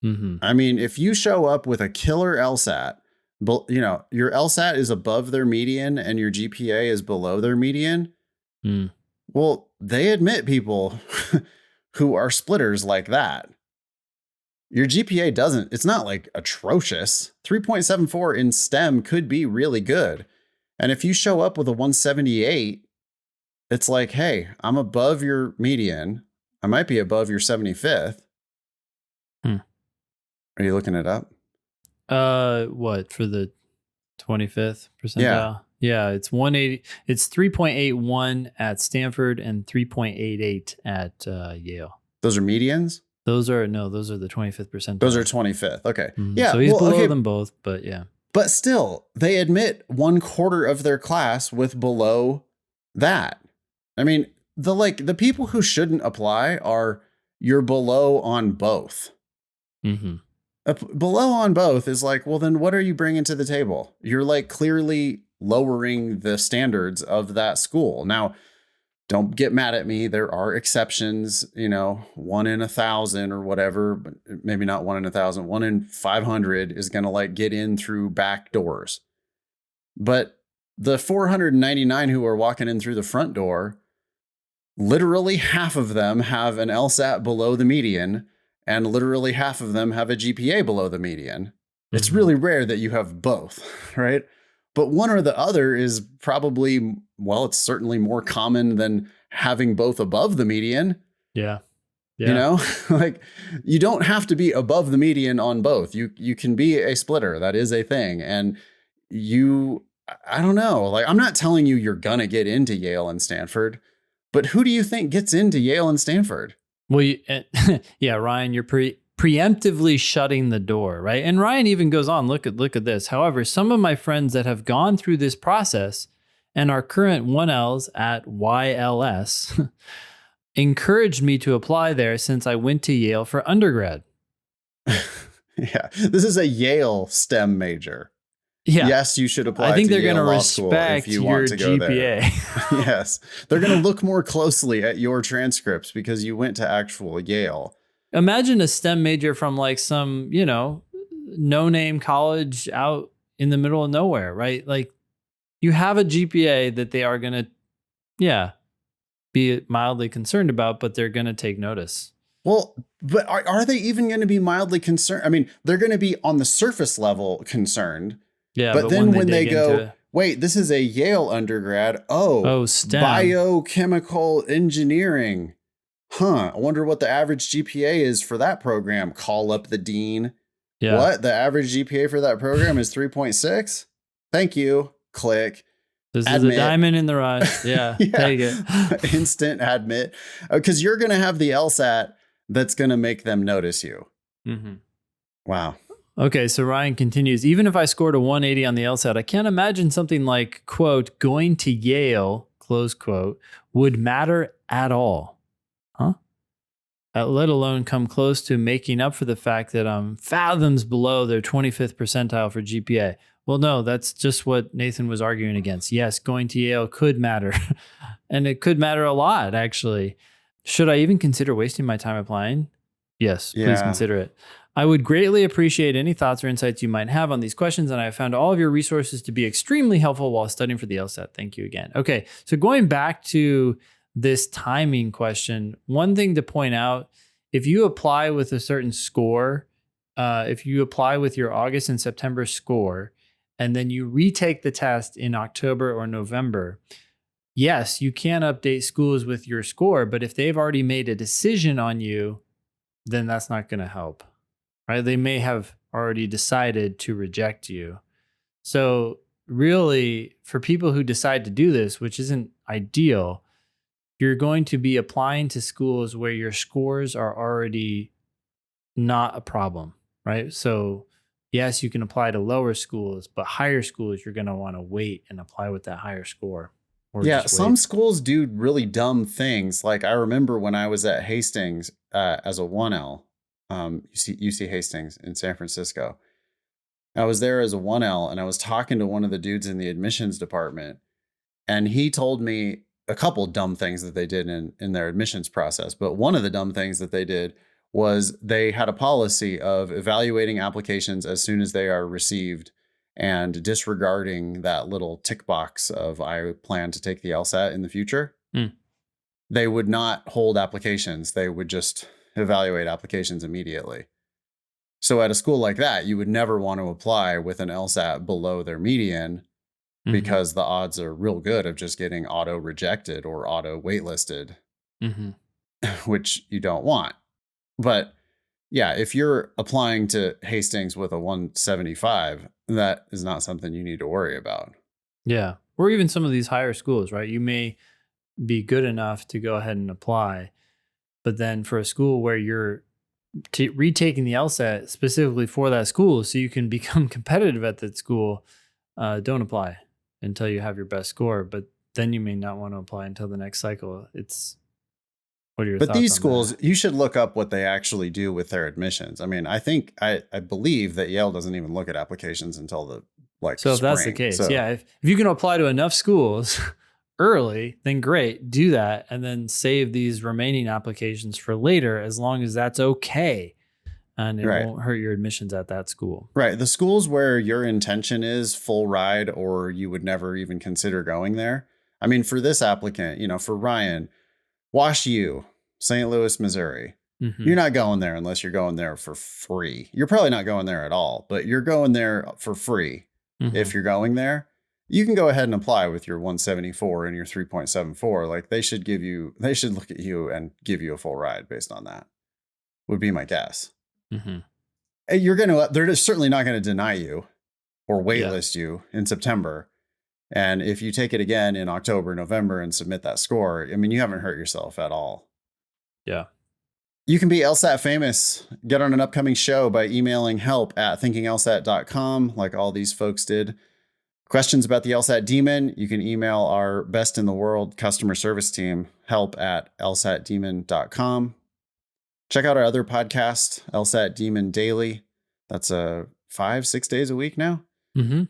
Mm-hmm. I mean, if you show up with a killer LSAT, your LSAT is above their median and your GPA is below their median, well, they admit people who are splitters like that. Your GPA it's not like atrocious. 3.74 in STEM could be really good. And if you show up with a 178, it's like, hey, I'm above your median. I might be above your 75th. Are you looking it up? What, for the 25th percentile? Yeah, it's 180. It's 3.81 at Stanford and 3.88 at Yale. Those are medians? Those are the 25th percentile. Those are 25th. Okay. Mm-hmm. Yeah. So he's below them both, but yeah. But still, they admit 1/4 of their class with below that. I mean, the people who shouldn't apply you're below on both. Mm-hmm. Below on both is like, well, then what are you bringing to the table? You're like clearly lowering the standards of that school. Now, don't get mad at me. There are exceptions, 1 in 1,000 or whatever, but maybe not 1 in 1,000, 1 in 500 is going to get in through back doors. But the 499 who are walking in through the front door, literally half of them have an LSAT below the median, and literally half of them have a GPA below the median. Mm-hmm. It's really rare that you have both, right? But one or the other is probably, it's certainly more common than having both above the median. Yeah. You don't have to be above the median on both. You can be a splitter. That is a thing. And I don't know, I'm not telling you you're going to get into Yale and Stanford, but who do you think gets into Yale and Stanford? Well, yeah, Ryan, you're preemptively shutting the door, right? And Ryan even goes on, look at this. However, some of my friends that have gone through this process and are current 1Ls at YLS encouraged me to apply there since I went to Yale for undergrad. Yeah, this is a Yale STEM major. Yeah. Yes, you should apply. I think they're going to respect if you your want to go GPA. There. Yes, they're going to look more closely at your transcripts because you went to actual Yale. Imagine a STEM major from some, no-name college out in the middle of nowhere, right? You have a GPA that they are going to, be mildly concerned about, but they're going to take notice. Well, but are they even going to be mildly concerned? I mean, they're going to be on the surface level concerned. Yeah, but then when they go, wait, this is a Yale undergrad. Oh, STEM. biochemical engineering. Huh. I wonder what the average GPA is for that program. Call up the dean. Yeah. What? The average GPA for that program is 3.6? Thank you. Click. This Admit. is a diamond in the rough. Yeah, take it. Instant admit. Because you're going to have the LSAT that's going to make them notice you. Mm-hmm. Wow. Okay, so Ryan continues, even if I scored a 180 on the LSAT, I can't imagine something like, quote, going to Yale, close quote, would matter at all. Huh? Let alone come close to making up for the fact that I'm fathoms below their 25th percentile for GPA. Well, no, that's just what Nathan was arguing against. Yes, going to Yale could matter. And it could matter a lot, actually. Should I even consider wasting my time applying? Yes, please consider it. I would greatly appreciate any thoughts or insights you might have on these questions, and I have found all of your resources to be extremely helpful while studying for the LSAT. Thank you again. Okay, so going back to this timing question, one thing to point out, if you apply with a certain score, if you apply with your August and September score, and then you retake the test in October or November, yes, you can update schools with your score, but if they've already made a decision on you, then that's not going to help. Right? They may have already decided to reject you. So really, for people who decide to do this, which isn't ideal, you're going to be applying to schools where your scores are already not a problem, right? So yes, you can apply to lower schools, but higher schools, you're going to want to wait and apply with that higher score. Yeah, some schools do really dumb things. Like I remember when I was at Hastings as a 1L, UC Hastings in San Francisco. I was there as a 1L and I was talking to one of the dudes in the admissions department, and he told me a couple dumb things that they did in their admissions process. But one of the dumb things that they did was they had a policy of evaluating applications as soon as they are received and disregarding that little tick box of I plan to take the LSAT in the future. They would not hold applications. They would just evaluate applications immediately. So at a school like that, you would never want to apply with an LSAT below their median because the odds are real good of just getting auto rejected or auto waitlisted, which you don't want. But yeah, if you're applying to Hastings with a 175, that is not something you need to worry about. Yeah. Or even some of these higher schools, right? You may be good enough to go ahead and apply, but then for a school where you're retaking the LSAT specifically for that school so you can become competitive at that school, don't apply until you have your best score. But then you may not want to apply until the next cycle. What are your thoughts on that? But these schools, you should look up what they actually do with their admissions. I mean, I believe that Yale doesn't even look at applications until the So if spring. that's the case, if you can apply to enough schools early, then great, do that, and then save these remaining applications for later, as long as that's okay, and it won't hurt your admissions at that school. Right. The schools where your intention is full ride, or you would never even consider going there. I mean, for this applicant, for Ryan, Wash U, St. Louis, Missouri. You're not going there unless you're going there for free. You're probably not going there at all, but you're going there for free. If you're going there, you can go ahead and apply with your 174 and your 3.74. Like they should look at you and give you a full ride based on that, would be my guess. They're just certainly not going to deny you or waitlist you in September. And if you take it again in October, November and submit that score, I mean, you haven't hurt yourself at all. Yeah. You can be LSAT famous. Get on an upcoming show by emailing help@thinkinglsat.com, like all these folks did. Questions about the LSAT Demon, you can email our best in the world customer service team, help@lsatdemon.com. Check out our other podcast, LSAT Demon Daily. That's 5-6 days a week now. Coming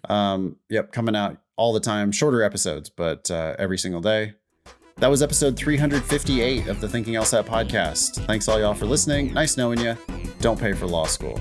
out all the time, shorter episodes, but every single day. That was episode 358 of the Thinking LSAT podcast. Thanks all y'all for listening. Nice knowing you. Don't pay for law school.